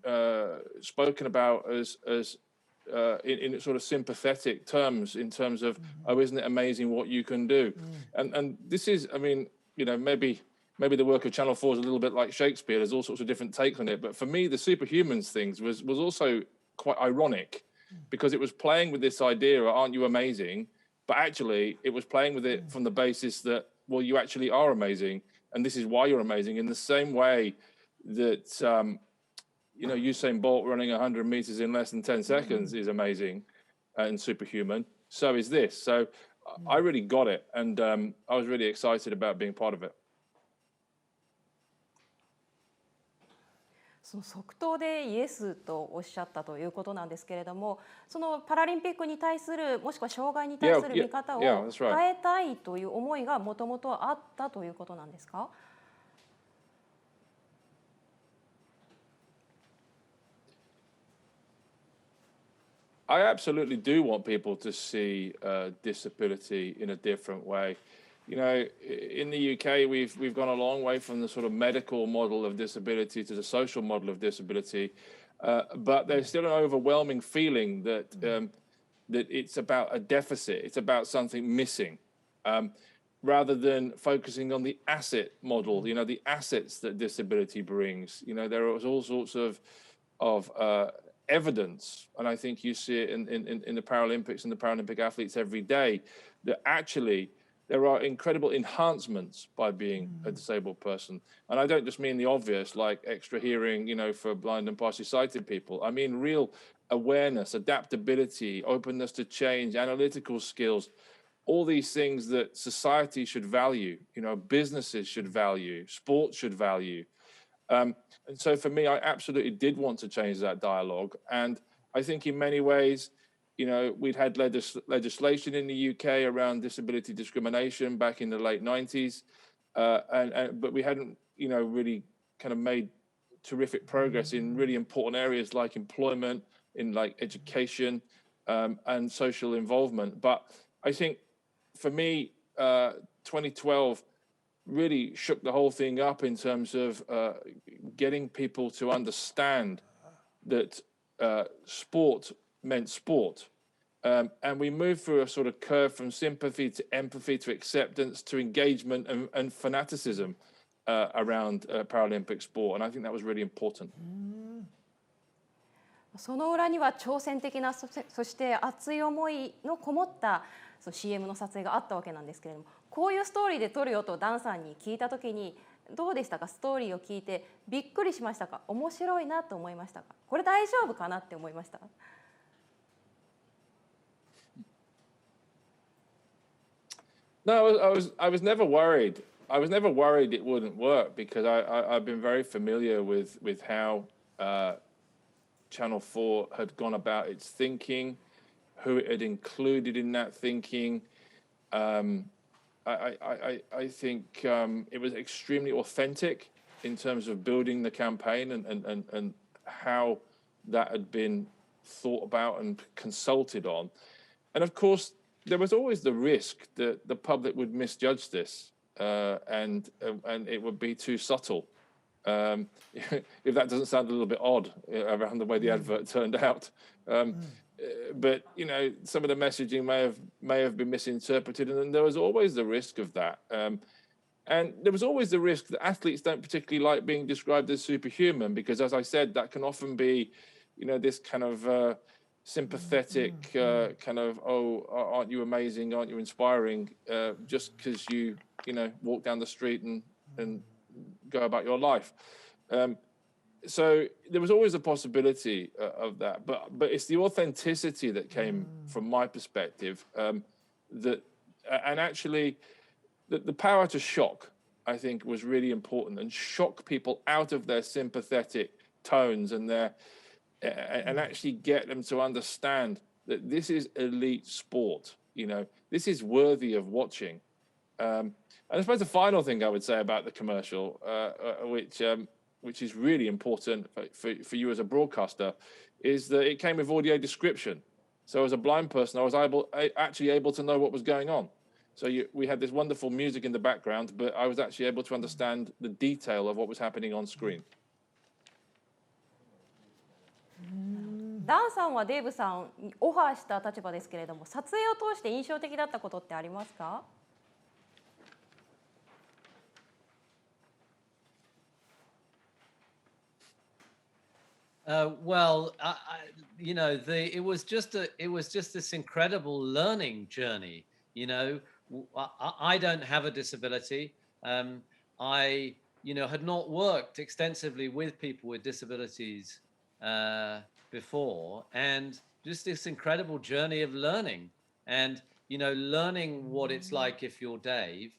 spoken about as in sort of sympathetic terms, in terms of, oh, isn't it amazing what you can do? And this is, I mean, maybe the work of Channel 4 is a little bit like Shakespeare. There's all sorts of different takes on it. But for me, the Superhumans things was also quite ironic, because it was playing with this idea, aren't you amazing? But actually, it was playing with it from the basis that, well, you actually are amazing. And this is why you're amazing, in the same way that, Usain Bolt running 100 meters in less than 10 seconds is amazing and superhuman. So is this. So I really got it. And I was really excited about being part of it. その即答でイエスとおっしゃったということなんですけれども、そのパラリンピックに対する、もしくは障害に対する見方を変えたいという思いがもともとあったということなんですか？ I absolutely do want people to see disability in a different way. You know, in the UK, we've gone a long way from the sort of medical model of disability to the social model of disability, but there's still an overwhelming feeling that that it's about a deficit, it's about something missing, rather than focusing on the asset model. You know, the assets that disability brings. You know, there is all sorts of evidence, and I think you see it in the Paralympics and the Paralympic athletes every day, that actually there are incredible enhancements by being a disabled person. And I don't just mean the obvious, like extra hearing, you know, for blind and partially sighted people. I mean real awareness, adaptability, openness to change, analytical skills, all these things that society should value, you know, businesses should value, sports should value. And so for me, I absolutely did want to change that dialogue. And I think in many ways, you know, we'd had legislation in the UK around disability discrimination back in the late 90s, but we hadn't, you know, really kind of made terrific progress in really important areas like employment, in like education, and social involvement. But I think for me, 2012 really shook the whole thing up in terms of getting people to understand that sport meant sport. And we moved through a sort of curve from sympathy to empathy to acceptance to engagement and fanaticism around Paralympic sport. And I think that was really important. その裏には挑戦的な、そして熱い思いのこもったCM の撮影があったわけなんですけれども、こういうストーリーで撮るよとダンさんに聞いたときにどうでしたか？ストーリーを聞いてびっくりしましたか？面白いなと思いましたか？これ大丈夫かなって思いました？ No, I was never worried. I was never worried it wouldn't work because I've been very familiar with how Channel 4 had gone about its thinking, who it had included in that thinking. I think it was extremely authentic in terms of building the campaign and how that had been thought about and consulted on. And of course, there was always the risk that the public would misjudge this and it would be too subtle. If that doesn't sound a little bit odd around the way the advert turned out. But, you know, some of the messaging may have been misinterpreted, and there was always the risk of that. And there was always the risk that athletes don't particularly like being described as superhuman because, as I said, that can often be, you know, this kind of sympathetic kind of, oh, aren't you amazing, aren't you inspiring, just because you know, walk down the street and go about your life. So there was always a possibility of that, but it's the authenticity that came from my perspective, that and actually the power to shock, I think, was really important, and shock people out of their sympathetic tones and their and actually get them to understand that this is elite sport. You know, this is worthy of watching. And I suppose the final thing I would say about the commercial, which is really important for you as a broadcaster, is that it came with audio description. So as a blind person, I was actually able to know what was going on. So we had this wonderful music in the background, but I was actually able to understand the detail of what was happening on screen. ダンさんはデーブさんにオファーした立場ですけれども、撮影を通して印象的だったことってありますか？ Well, you know, it was just this incredible learning journey. You know, I don't have a disability. I, you know, had not worked extensively with people with disabilities before, and just this incredible journey of learning, and you know, learning what it's like if you're Dave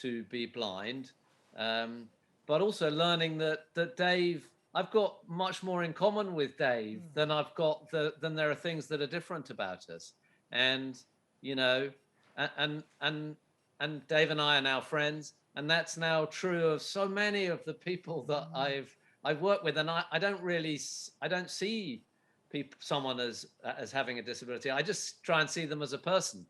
to be blind, but also learning that Dave. I've got much more in common with Dave than I've got than there are things that are different about us, and you know, and Dave and I are now friends, and that's now true of so many of the people that I've worked with, and I don't see someone as having a disability. I just try and see them as a person.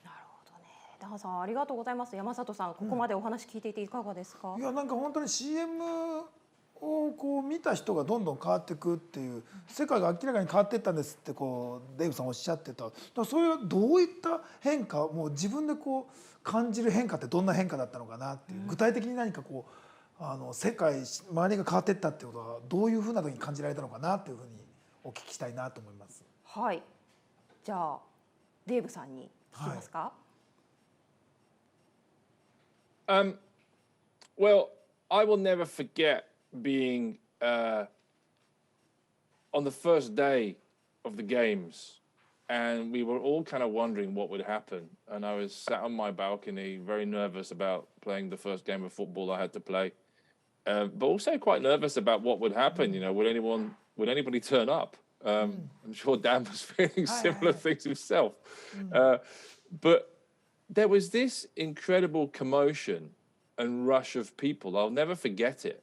なるほどね。ダンさんありがとうございます。山里さん、ここまでお話聞いていていかがですか？いやなんか本当に CM をこう見た人がどんどん変わっていくっていう世界が明らかに変わっていったんですってこうデイブさんおっしゃってた。だからそれはどういった変化もう自分でこう感じる変化ってどんな変化だったのかなっていう、具体的に何かこう世界周りが変わっていったっていうことはどういうふうな時に感じられたのかなっていうふうにお聞きしたいなと思います。はい。じゃあデイブさんに聞きますか？Well, I will never forget being on the first day of the games, and we were all kind of wondering what would happen. And I was sat on my balcony, very nervous about playing the first game of football I had to play, but also quite nervous about what would happen. You know, would anybody turn up? I'm sure Dan was feeling similar things himself. But there was this incredible commotion and rush of people. I'll never forget it.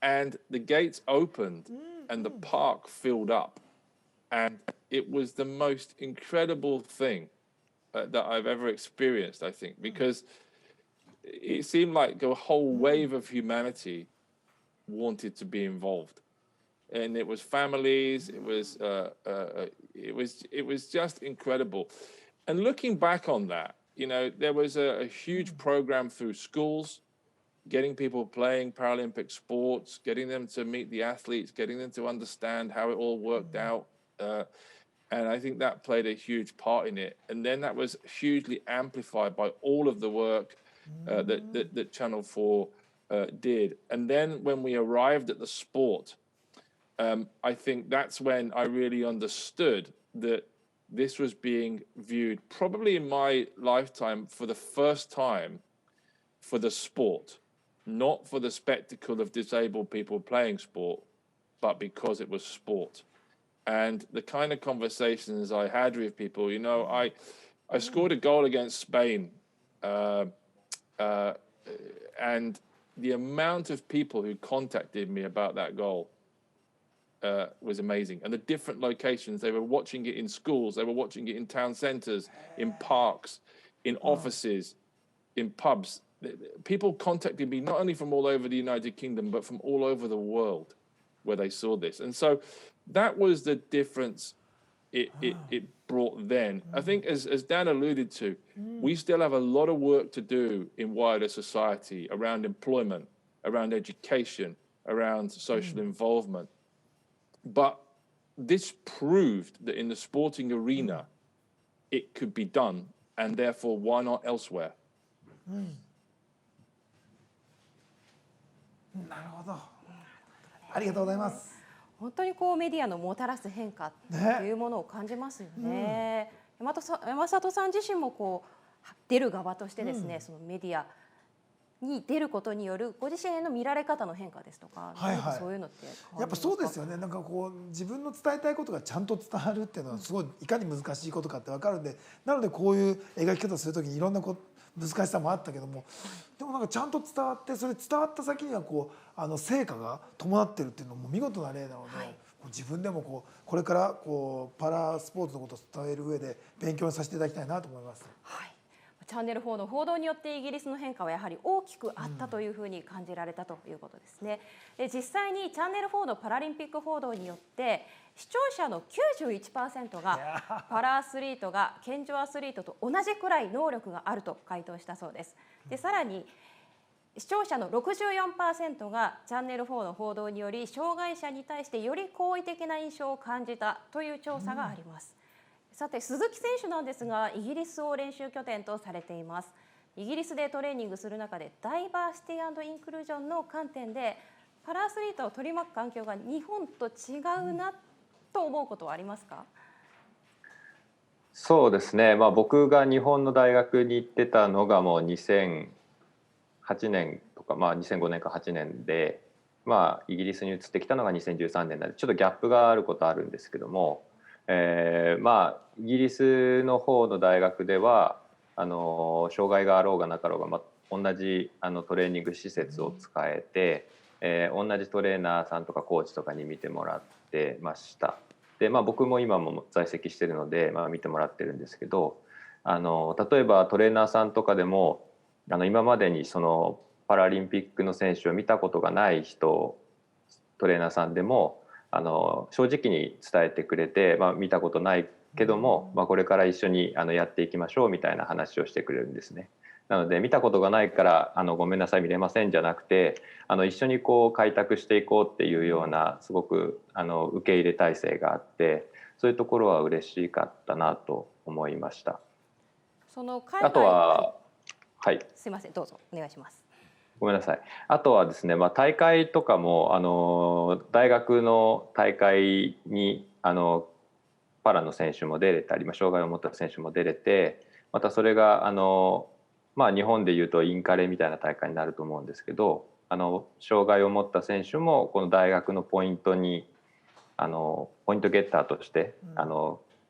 And the gates opened and the park filled up. And it was the most incredible thing that I've ever experienced, I think, because it seemed like a whole wave of humanity wanted to be involved. And it was families, it was just incredible. And looking back on that, you know, there was a huge program through schools, getting people playing Paralympic sports, getting them to meet the athletes, getting them to understand how it all worked out. And I think that played a huge part in it. And then that was hugely amplified by all of the work that Channel 4 did. And then when we arrived at the sport, I think that's when I really understood that this was being viewed probably in my lifetime for the first time for the sport, not for the spectacle of disabled people playing sport, but because it was sport. And the kind of conversations I had with people, you know, I scored a goal against Spain, and the amount of people who contacted me about that goal was amazing. And the different locations, they were watching it in schools, they were watching it in town centres, in parks, in offices, in pubs. People contacted me not only from all over the United Kingdom, but from all over the world where they saw this. And so that was the difference it brought then. I think as Dan alluded to, we still have a lot of work to do in wider society around employment, around education, around social involvement. But this proved that in the sporting arena, it could be done, and therefore, why not elsewhere? なるほど。ありがとうございます。本当にこうメディアのもたらす変化というものを感じますよね。山里さん自身もこう出る側としてですね、そのメディアに出ることによるご自身への見られ方の変化ですとか、そういうのってやっぱそうですよね。なんかこう自分の伝えたいことがちゃんと伝わるっていうのはすごいいかに難しいことかって分かるんで、なのでこういう描き方をするときにいろんな難しさもあったけども、でもなんかちゃんと伝わって、それ伝わった先にはこう成果が伴ってるっていうのも見事な例なので、自分でもこれからパラスポーツのことを伝える上で勉強させていただきたいなと思います。はい。チャンネル4の報道によってイギリスの変化はやはり大きくあったというふうに感じられたということですね。実際にチャンネル4のパラリンピック報道によって視聴者の 91% がパラアスリートが健常アスリートと同じくらい能力があると回答したそうです。でさらに視聴者の 64% がチャンネル4の報道により障害者に対してより好意的な印象を感じたという調査があります。さて鈴木選手なんですがイギリスを練習拠点とされています。イギリスでトレーニングする中でダイバーシティ&インクルージョンの観点でパラアスリートを取り巻く環境が日本と違うなと思うことはありますか？そうですね、僕が日本の大学に行ってたのがもう2008年とか、2005年か8年で、イギリスに移ってきたのが2013年なのでちょっとギャップがあることあるんですけども、イギリスの方の大学では障害があろうがなかろうが、同じトレーニング施設を使えて、同じトレーナーさんとかコーチとかに見てもらってました。で、僕も今も在籍してるので、見てもらってるんですけど、例えばトレーナーさんとかでも今までにそのパラリンピックの選手を見たことがない人、トレーナーさんでも正直に伝えてくれて、見たことないけども、これから一緒にやっていきましょうみたいな話をしてくれるんですね。なので見たことがないからごめんなさい見れませんじゃなくて、一緒にこう開拓していこうっていうようなすごく受け入れ体制があって、そういうところは嬉しかったなと思いました。その海外、あとは、はい、すいません、どうぞお願いします。ごめんなさい。あとはですね、大会とかも大学の大会にパラの選手も出れたり、障害を持った選手も出れて、またそれが日本でいうとインカレみたいな大会になると思うんですけど、障害を持った選手もこの大学のポイントにポイントゲッターとして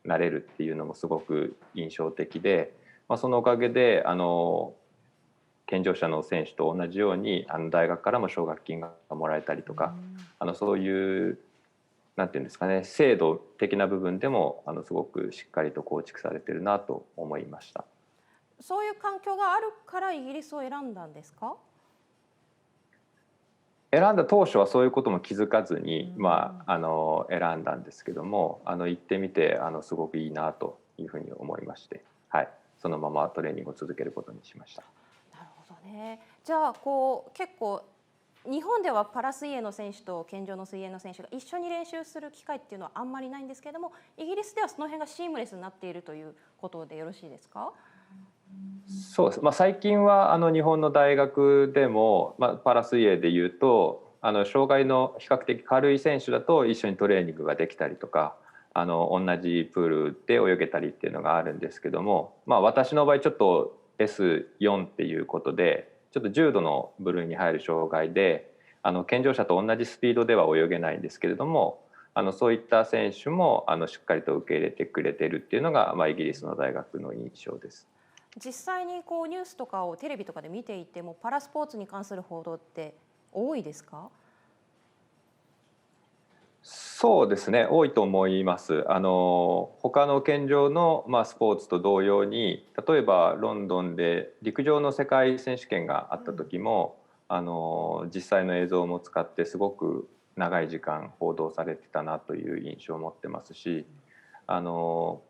なれるっていうのもすごく印象的で、そのおかげで健常者の選手と同じように大学からも奨学金がもらえたりとか、そういうなんていうんですかね、制度的な部分でもすごくしっかりと構築されてるなと思いました。そういう環境があるからイギリスを選んだんですか？選んだ当初はそういうことも気づかずに、選んだんですけども、行ってみてすごくいいなというふうに思いまして、はい、そのままトレーニングを続けることにしました。なるほどね。じゃあ結構日本ではパラ水泳の選手と健常の水泳の選手が一緒に練習する機会っていうのはあんまりないんですけれども、イギリスではその辺がシームレスになっているということでよろしいですか？そうです。最近は日本の大学でも、パラ水泳でいうと障害の比較的軽い選手だと一緒にトレーニングができたりとか、同じプールで泳げたりっていうのがあるんですけども、私の場合ちょっと S4 っていうことでちょっと重度の部類に入る障害で健常者と同じスピードでは泳げないんですけれども、そういった選手もしっかりと受け入れてくれてるっていうのが、イギリスの大学の印象です。実際にニュースとかをテレビとかで見ていてもパラスポーツに関する報道って多いですか？そうですね、多いと思います。他の健常の、スポーツと同様に、例えばロンドンで陸上の世界選手権があった時も、実際の映像も使ってすごく長い時間報道されてたなという印象を持ってますし、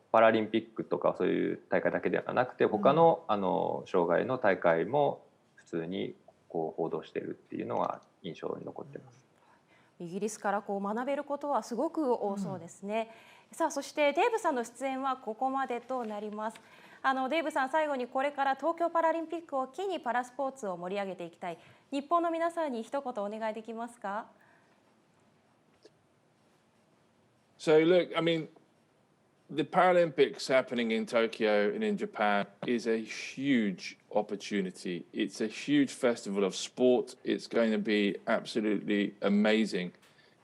パラリンピックとかそういう大会だけではなくて他の、障害の大会も普通に報道しているっていうのが印象に残ってます。イギリスから学べることはすごく多そうですね。さあ、そしてデーブさんの出演はここまでとなります。デーブさん、最後にこれから東京パラリンピックを機にパラスポーツを盛り上げていきたい日本の皆さんに一言お願いできますか？ So look, I mean, the Paralympics happening in Tokyo and in Japan is a huge opportunity. It's a huge festival of sport. It's going to be absolutely amazing.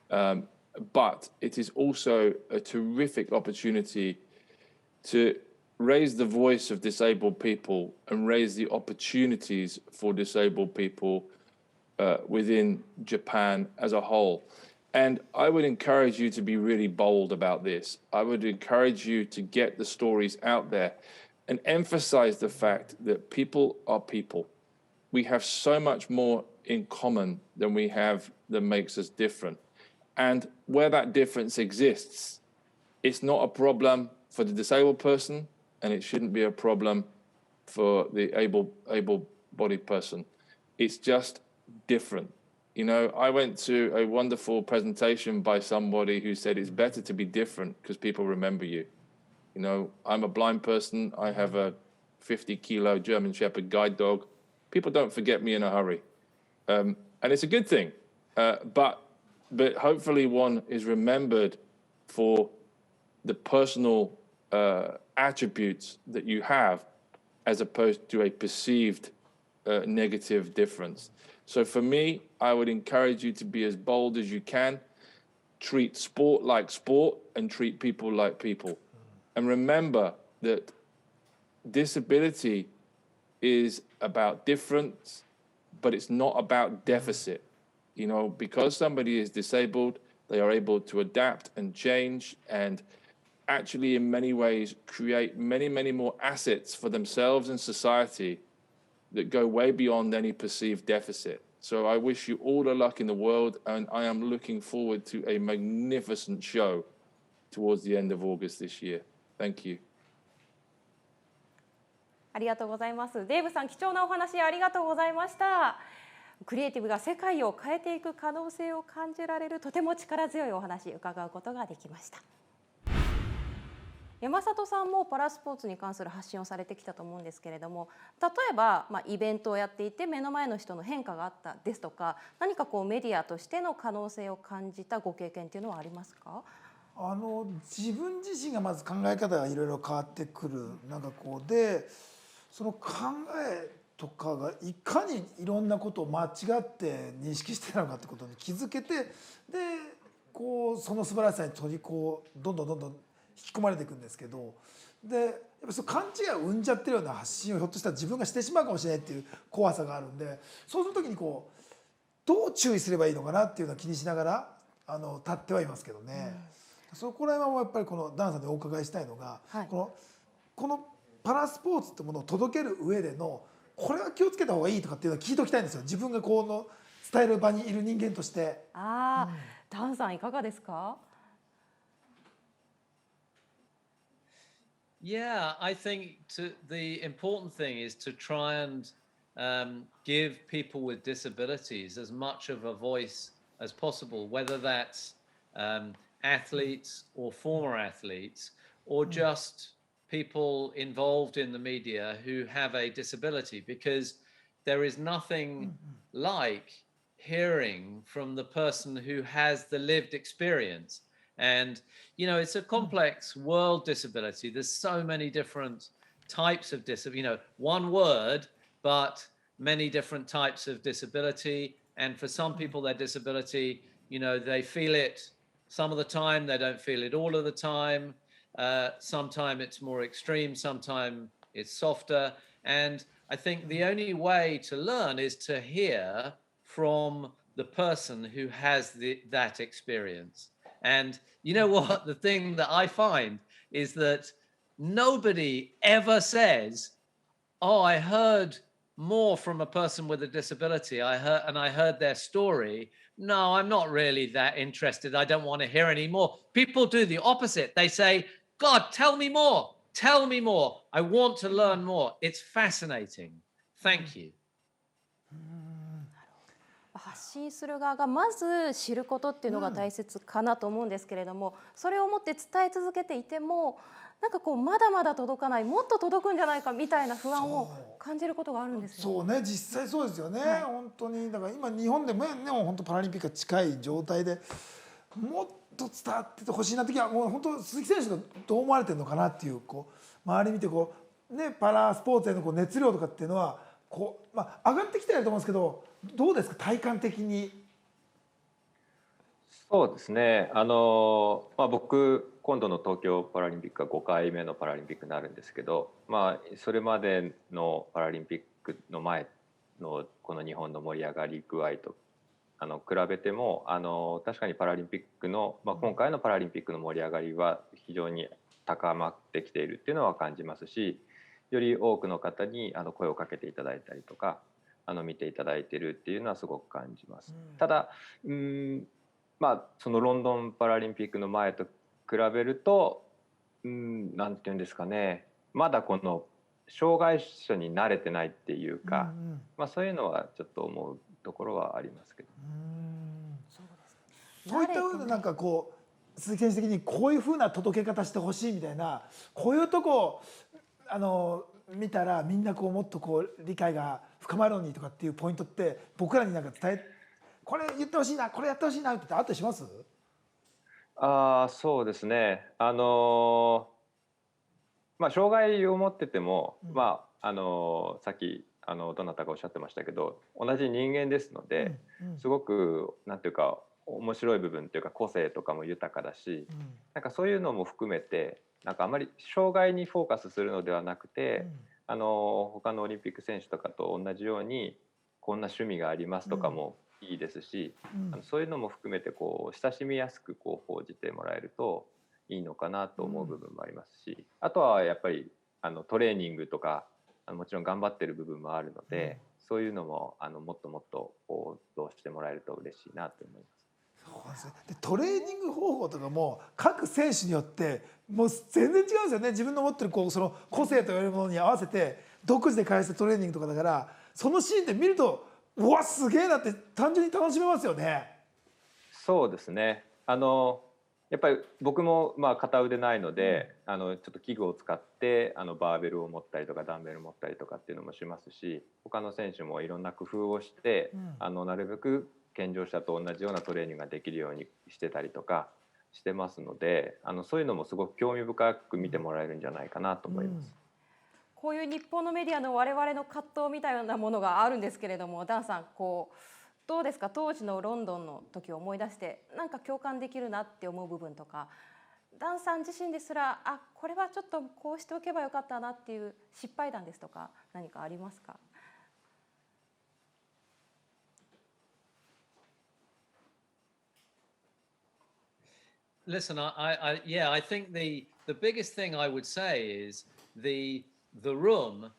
But it is also a terrific opportunity to raise the voice of disabled people and raise the opportunities for disabled people within Japan as a whole. And I would encourage you to be really bold about this. I would encourage you to get the stories out there and emphasize the fact that people are people. We have so much more in common than we have that makes us different. And where that difference exists, it's not a problem for the disabled person, and it shouldn't be a problem for the able-bodied person. It's just different. You know, I went to a wonderful presentation by somebody who said it's better to be different because people remember you. You know, I'm a blind person. I have a 50-kilo German Shepherd guide dog. People don't forget me in a hurry. And it's a good thing. But hopefully one is remembered for the personal attributes that you have as opposed to a perceived negative difference. So for me, I would encourage you to be as bold as you can, treat sport like sport and treat people like people. And remember that disability is about difference, but it's not about deficit. You know, because somebody is disabled, they are able to adapt and change and actually in many ways create many more assets for themselves and society that go way beyond any perceived deficit. So I wish you all the luck in the world, and I am looking forward to a magnificent show towards the end of August this year. Thank you. ありがとうございます。デーブさん、貴重なお話ありがとうございました。クリエイティブが世界を変えていく可能性を感じられるとても力強いお話伺うことができました。山里さんもパラスポーツに関する発信をされてきたと思うんですけれども、例えば、イベントをやっていて目の前の人の変化があったですとか、何かこうメディアとしての可能性を感じたご経験っていうのはありますか？自分自身がまず考え方がいろいろ変わってくる、なんかこうでその考えとかがいかにいろんなことを間違って認識してたのかってことに気づけて、でこうその素晴らしさにどんどん引き込まれていくんですけど、でやっぱりその勘違いを生んじゃってるような発信をひょっとしたら自分がしてしまうかもしれないっていう怖さがあるんで、そうする時にこうどう注意すればいいのかなっていうのを気にしながら立ってはいますけどね。そこら辺はやっぱりこのダンさんにお伺いしたいのが、はい、このパラスポーツってものを届ける上でのこれは気をつけた方がいいとかっていうのを聞いておきたいんですよ。自分が伝える場にいる人間として。ダンさんいかがですか？Yeah, I think the important thing is to try and give people with disabilities as much of a voice as possible, whether that's athletes or former athletes, or just people involved in the media who have a disability, because there is nothing like hearing from the person who has the lived experience. And, you know, it's a complex world, disability. There's so many different types of disability, you know, one word, but many different types of disability. And for some people, their disability, you know, they feel it some of the time, they don't feel it all of the time. Sometimes it's more extreme, sometimes it's softer. And I think the only way to learn is to hear from the person who has that experience. And you know what? The thing that I find is that nobody ever says, oh, I heard more from a person with a disability. I heard their story. No, I'm not really that interested. I don't want to hear any more. People do the opposite. They say, God, tell me more. Tell me more. I want to learn more. It's fascinating. Thank you. 発信する側がまず知ることっていうのが大切かなと思うんですけれども、それをもって伝え続けていてもなんかこうまだまだ届かない、もっと届くんじゃないかみたいな不安を感じることがあるんですよ。そうね、実際そうですよね、本当に。だから今日本でもね、本当パラリンピックが近い状態でもっと伝わっててほしいな時はもう本当鈴木選手がどう思われてるのかなっていう、周り見てパラスポーツへの熱量とかっていうのは上がってきてると思うんですけど、どうですか体感的に。そうですね、僕今度の東京パラリンピックは5回目のパラリンピックになるんですけど、それまでのパラリンピックの前のこの日本の盛り上がり具合と比べても確かにパラリンピックの、今回のパラリンピックの盛り上がりは非常に高まってきているっていうのは感じますし、より多くの方に声をかけていただいたりとか見ていただいているっていうのはすごく感じます。ただそのロンドンパラリンピックの前と比べるとなんていうんですかね、まだこの障害者に慣れてないっていうか、そういうのはちょっと思うところはありますけど。そういった上でなんか鈴木選手的にこういう風な届け方してほしいみたいな、こういうとこ見たらみんなもっと理解が深まるのにとかっていうポイントって僕らになんかこれ言ってほしいな、これやってほしいなってあったりします？そうですね、障害を持ってても、さっきどなたかおっしゃってましたけど、同じ人間ですので、すごくなんていうか面白い部分というか個性とかも豊かだし、なんかそういうのも含めてなんかあまり障害にフォーカスするのではなくて、他のオリンピック選手とかと同じようにこんな趣味がありますとかもいいですし、そういうのも含めてこう親しみやすくこう報じてもらえるといいのかなと思う部分もありますし、あとはやっぱりトレーニングとかもちろん頑張ってる部分もあるので、そういうのももっともっとこうどうしてもらえると嬉しいなと思います。そうですね。でトレーニング方法とかも各選手によってもう全然違うんですよね。自分の持ってるこうその個性と言われるものに合わせて独自で開発したトレーニングとかだから、そのシーンって見るとうわすげえなって単純に楽しめますよね。そうですね。やっぱり僕もまあ片腕ないので、ちょっと器具を使ってバーベルを持ったりとかダンベルを持ったりとかっていうのもしますし、他の選手もいろんな工夫をして、なるべく健常者と同じようなトレーニングができるようにしてたりとかしてますので、そういうのもすごく興味深く見てもらえるんじゃないかなと思います。こういう日本のメディアの我々の葛藤みたいなものがあるんですけれども、ダンさんどうですか、当時のロンドンの時を思い出してなんか共感できるなって思う部分とか、ダンさん自身ですらこれはちょっとこうしておけばよかったなっていう失敗談ですとか何かありますか？ Listen, I think the biggest thing I would say is the room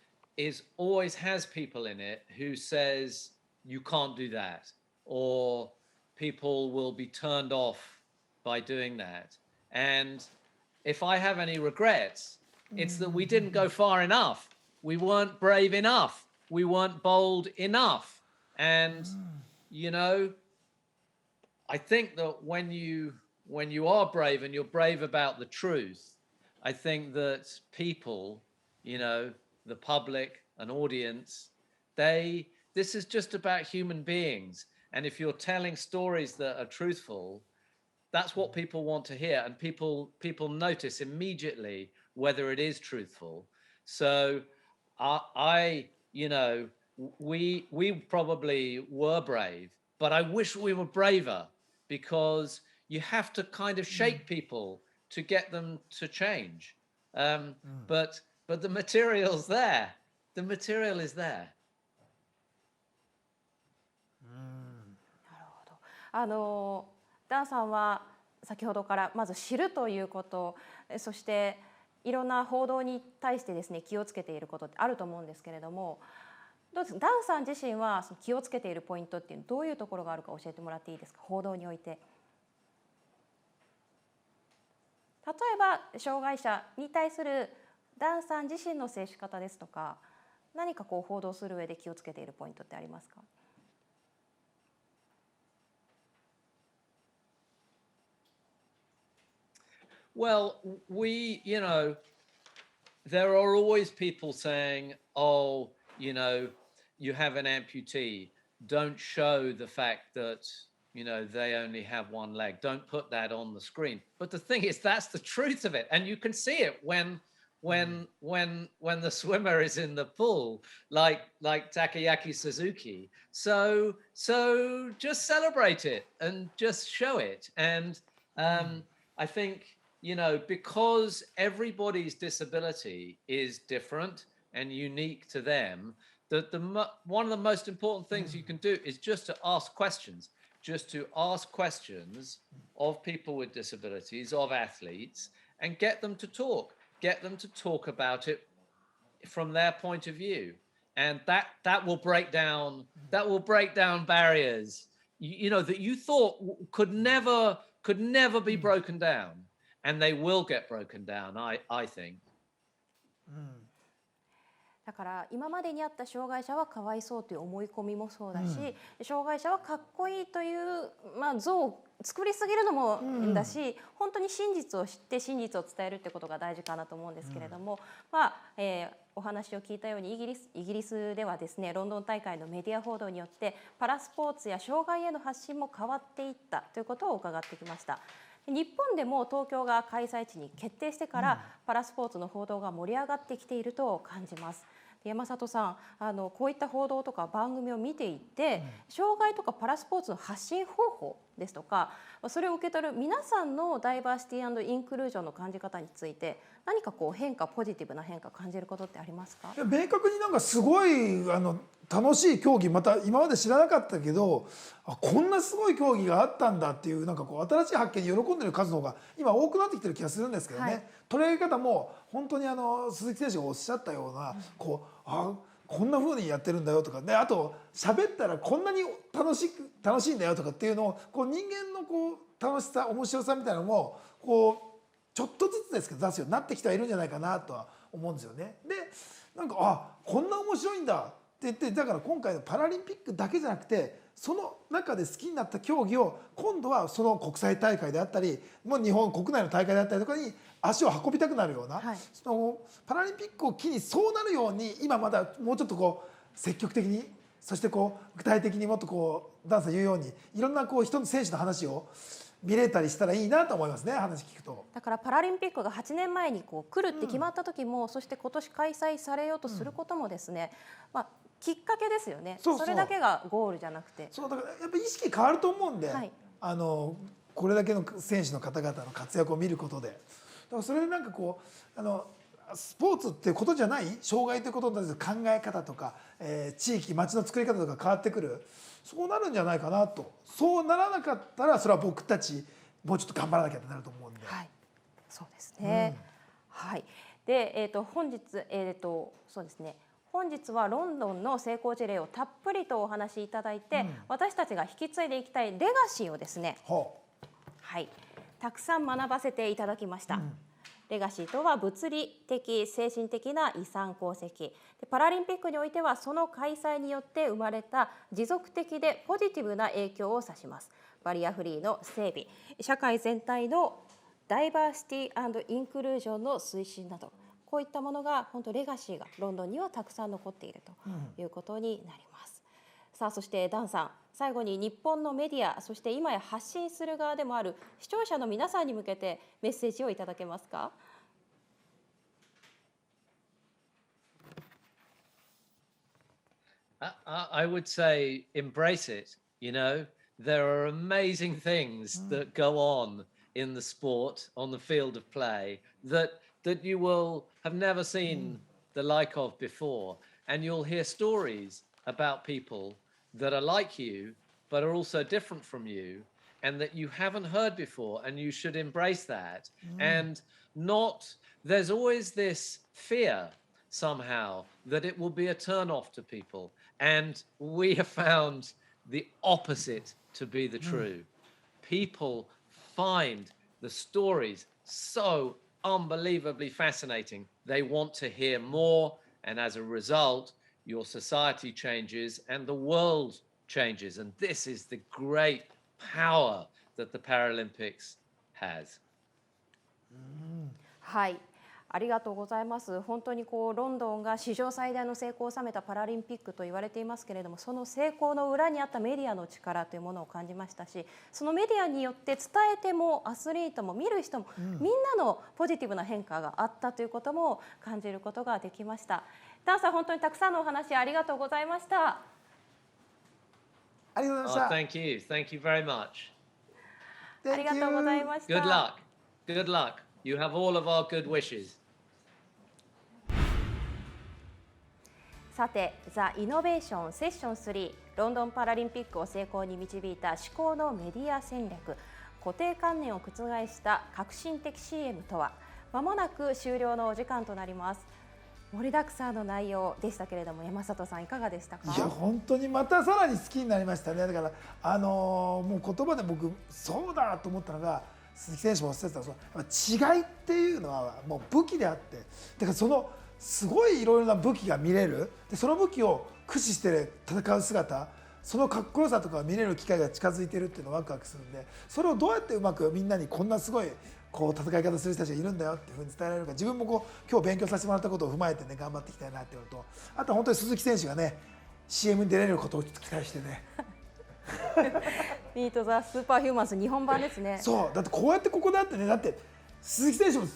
always has people in it who says you can't do that, or people will be turned off by doing that. And if I have any regrets, it's that we didn't go far enough. We weren't brave enough. We weren't bold enough. And I think that when you are brave and you're brave about the truth, I think that people, the public, an audience, this is just about human beings. And if you're telling stories that are truthful, that's what people want to hear. And people notice immediately whether it is truthful. So we probably were brave, but I wish we were braver, because you have to kind of shake people to get them to change. But the material's there. The material is there. なるほど。ダンさんは先ほどからまず知るということ、そしていろんな報道に対してですね気をつけていることってあると思うんですけれども、どうですか、ダンさん自身はその気をつけているポイントっていうのどういうところがあるか教えてもらっていいですか、報道において。例えば障害者に対するダンさん自身の接し方ですとか、何か報道する上で気をつけているポイントってありますか？ Well, there are always people saying, oh, you have an amputee. Don't show the fact that, they only have one leg. Don't put that on the screen. But the thing is, that's the truth of it. And you can see it when the swimmer is in the pool, like Takayaki Suzuki. So just celebrate it and just show it. And I think, because everybody's disability is different and unique to them, that one of the most important things you can do is just to ask questions of people with disabilities, of athletes, and get them to talk about it from their point of view. And that will break down barriers, that you thought could never be broken down. And they will get broken down, I think. だから今までにあった障害者はかわいそうという思い込みもそうだし、障害者はかっこいいという、像を作りすぎるのもだし、本当に真実を知って真実を伝えるってことが大事かなと思うんですけれども、お話を聞いたようにイギリスではですね、ロンドン大会のメディア報道によってパラスポーツや障害への発信も変わっていったということを伺ってきました。日本でも東京が開催地に決定してからパラスポーツの報道が盛り上がってきていると感じます。山里さん、こういった報道とか番組を見ていて、障害とかパラスポーツの発信方法ですとか、それを受け取る皆さんのダイバーシティ&インクルージョンの感じ方について何かこう変化、ポジティブな変化感じることってありますか？いや明確になんかすごい楽しい競技、また今まで知らなかったけどこんなすごい競技があったんだっていう、なんかこう新しい発見に喜んでる数の方が今多くなってきてる気がするんですけどね、はい、取り上げ方も本当に鈴木選手がおっしゃったような、こうこんな風にやってるんだよとかね、あと喋ったらこんなに楽しいんだよとかっていうのをこう人間のこう楽しさ、面白さみたいなのもこうちょっとずつですけど出すようになってきてはいるんじゃないかなとは思うんですよね。でなんかこんな面白いんだって言って、だから今回のパラリンピックだけじゃなくてその中で好きになった競技を今度はその国際大会であったりもう日本国内の大会であったりとかに足を運びたくなるような、はい、そのパラリンピックを機にそうなるように今まだもうちょっとこう積極的に、そしてこう具体的にもっとこうダンさん言うようにいろんなこう人の選手の話を見れたりしたらいいなと思いますね、話聞くと。だからパラリンピックが8年前にこう来るって決まった時も、そして今年開催されようとすることもですね、きっかけですよね。それだけがゴールじゃなくて、そうだからやっぱり意識変わると思うんで、はい、これだけの選手の方々の活躍を見ることで、だからそれでなんかこうスポーツっていうことじゃない障害ということに対する考え方とか、地域町の作り方とか変わってくる、そうなるんじゃないかなと。そうならなかったらそれは僕たちもうちょっと頑張らなきゃってなると思うんで、はい、そうですね、はい。で、本日、そうですね、本日はロンドンの成功事例をたっぷりとお話しいただいて、私たちが引き継いでいきたいレガシーをですね、はい、たくさん学ばせていただきました。レガシーとは物理的、精神的な遺産功績。パラリンピックにおいてはその開催によって生まれた持続的でポジティブな影響を指します。バリアフリーの整備、社会全体のダイバーシティ&インクルージョンの推進など、こういったものが本当レガシーがロンドンにはたくさん残っているということになります。さあ、そしてダンさん、最後に日本のメディア、そして今や発信する側でもある視聴者の皆さんに向けてメッセージをいただけますか？I would say embrace it. You know, there are amazing things that go on in the sport, on the field of play, that you will have never seen the like of before, and you'll hear stories about people that are like you but are also different from you and that you haven't heard before, and you should embrace that. And there's always this fear somehow that it will be a turn off to people, and we have found the opposite to be the true. People find the stories so unbelievably fascinating. They want to hear more, and as a result, your society changes and the world changes. And this is the great power that the Paralympics has. はい、ありがとうございます。本当にこうロンドンが史上最大の成功を収めたパラリンピックと言われていますけれども、その成功の裏にあったメディアの力というものを感じましたし、そのメディアによって伝えてもアスリートも見る人も、みんなのポジティブな変化があったということも感じることができました。ダンさん、本当にたくさんのお話ありがとうございました。ありがとうございました。Thank you. Thank you very much. ありがとうございました。 Good luck. Good luck. You have all of our good wishes. さて、ザ・イノベーションセッション3、ロンドンパラリンピックを成功に導いた至高のメディア戦略、固定観念を覆した革新的 CM とは、まもなく終了のお時間となります。盛りだくさんの内容でしたけれども、山里さんいかがでしたか？いや本当にまたさらに好きになりましたね。だからもう言葉で僕そうだと思ったのが、鈴木選手もおっしゃってたその違いっていうのはもう武器であって、だからそのすごいいろいろな武器が見れる、でその武器を駆使して戦う姿、そのかっこよさとかを見れる機会が近づいているっていうのをワクワクするんで、それをどうやってうまくみんなにこんなすごいこう戦い方する人たちがいるんだよっていうふうに伝えられるか、自分もこう今日勉強させてもらったことを踏まえてね頑張っていきたいなっていうのと、あとは本当に鈴木選手がね CM に出れることを期待してねミート・ザ・スーパーヒューマンズ日本版ですね。そうだってこうやってここだってね、だって鈴木選手も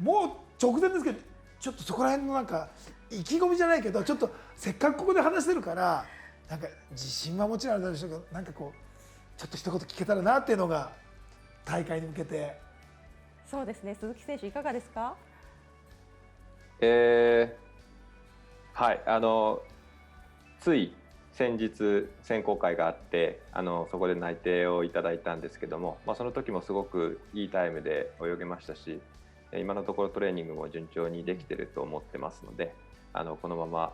もう直前ですけどちょっとそこら辺のなんか意気込みじゃないけど、ちょっとせっかくここで話してるからなんか自信はもちろんあるでしょうけど、なんかこうちょっと一言聞けたらなっていうのが大会に向けて。そうですね、鈴木選手いかがですか？はい、つい先日選考会があってそこで内定をいただいたんですけども、その時もすごくいいタイムで泳げましたし、今のところトレーニングも順調にできていると思ってますので、このまま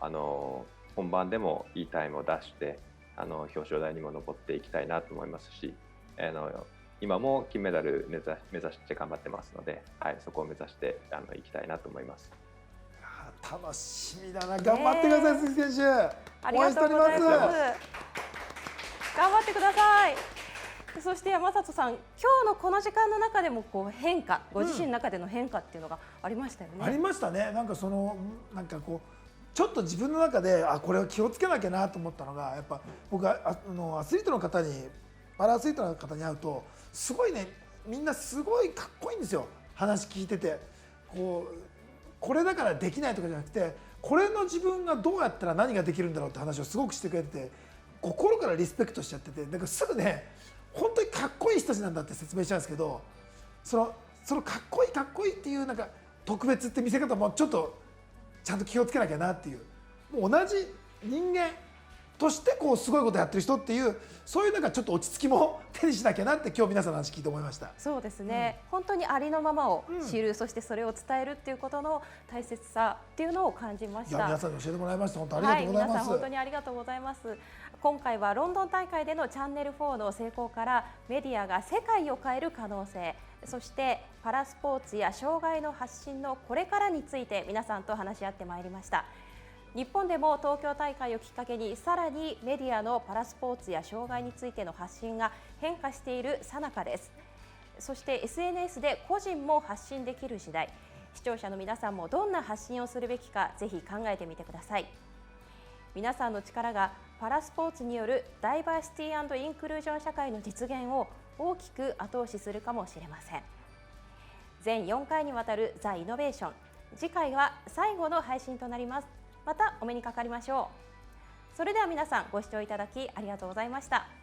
本番でもいいタイムを出して表彰台にも上っていきたいなと思いますし、今も金メダル目指して頑張ってますので、はい、そこを目指していきたいなと思います。楽しみだな。頑張ってください、鈴木選手。ありがとうございます。頑張ってください。そして山里さん、今日のこの時間の中でも変化、ご自身の中での変化っていうのがありましたよね。ありましたね。なんかちょっと自分の中でこれを気をつけなきゃなと思ったのが、やっぱ僕はアスリートの方にパラアスリートの方に会うとすごいね、みんなすごいかっこいいんですよ。話聞いててこれだからできないとかじゃなくて、これの自分がどうやったら何ができるんだろうって話をすごくしてくれてて、心からリスペクトしちゃってて、だからすぐね、本当にかっこいい人たちなんだって説明したんですけど、そのかっこいいっていうなんか特別って見せ方もちょっとちゃんと気をつけなきゃなっていう、もう同じ人間としてすごいことやってる人っていう、そういうなんかちょっと落ち着きも手にしなきゃなって今日皆さんの話聞いて思いました。そうですね、本当にありのままを知る、そしてそれを伝えるっていうことの大切さっていうのを感じました。いや、皆さんに教えてもらいました。本当ありがとうございます。皆さん本当にありがとうございます。今回はロンドン大会でのチャンネル4の成功からメディアが世界を変える可能性、そしてパラスポーツや障害の発信のこれからについて皆さんと話し合ってまいりました。日本でも東京大会をきっかけにさらにメディアのパラスポーツや障害についての発信が変化している最中です。そして SNS で個人も発信できる時代、視聴者の皆さんもどんな発信をするべきかぜひ考えてみてください。皆さんの力がパラスポーツによるダイバーシティ&インクルージョン社会の実現を大きく後押しするかもしれません。全4回にわたるザ・イノベーション、次回は最後の配信となります。またお目にかかりましょう。それでは皆さんご視聴いただきありがとうございました。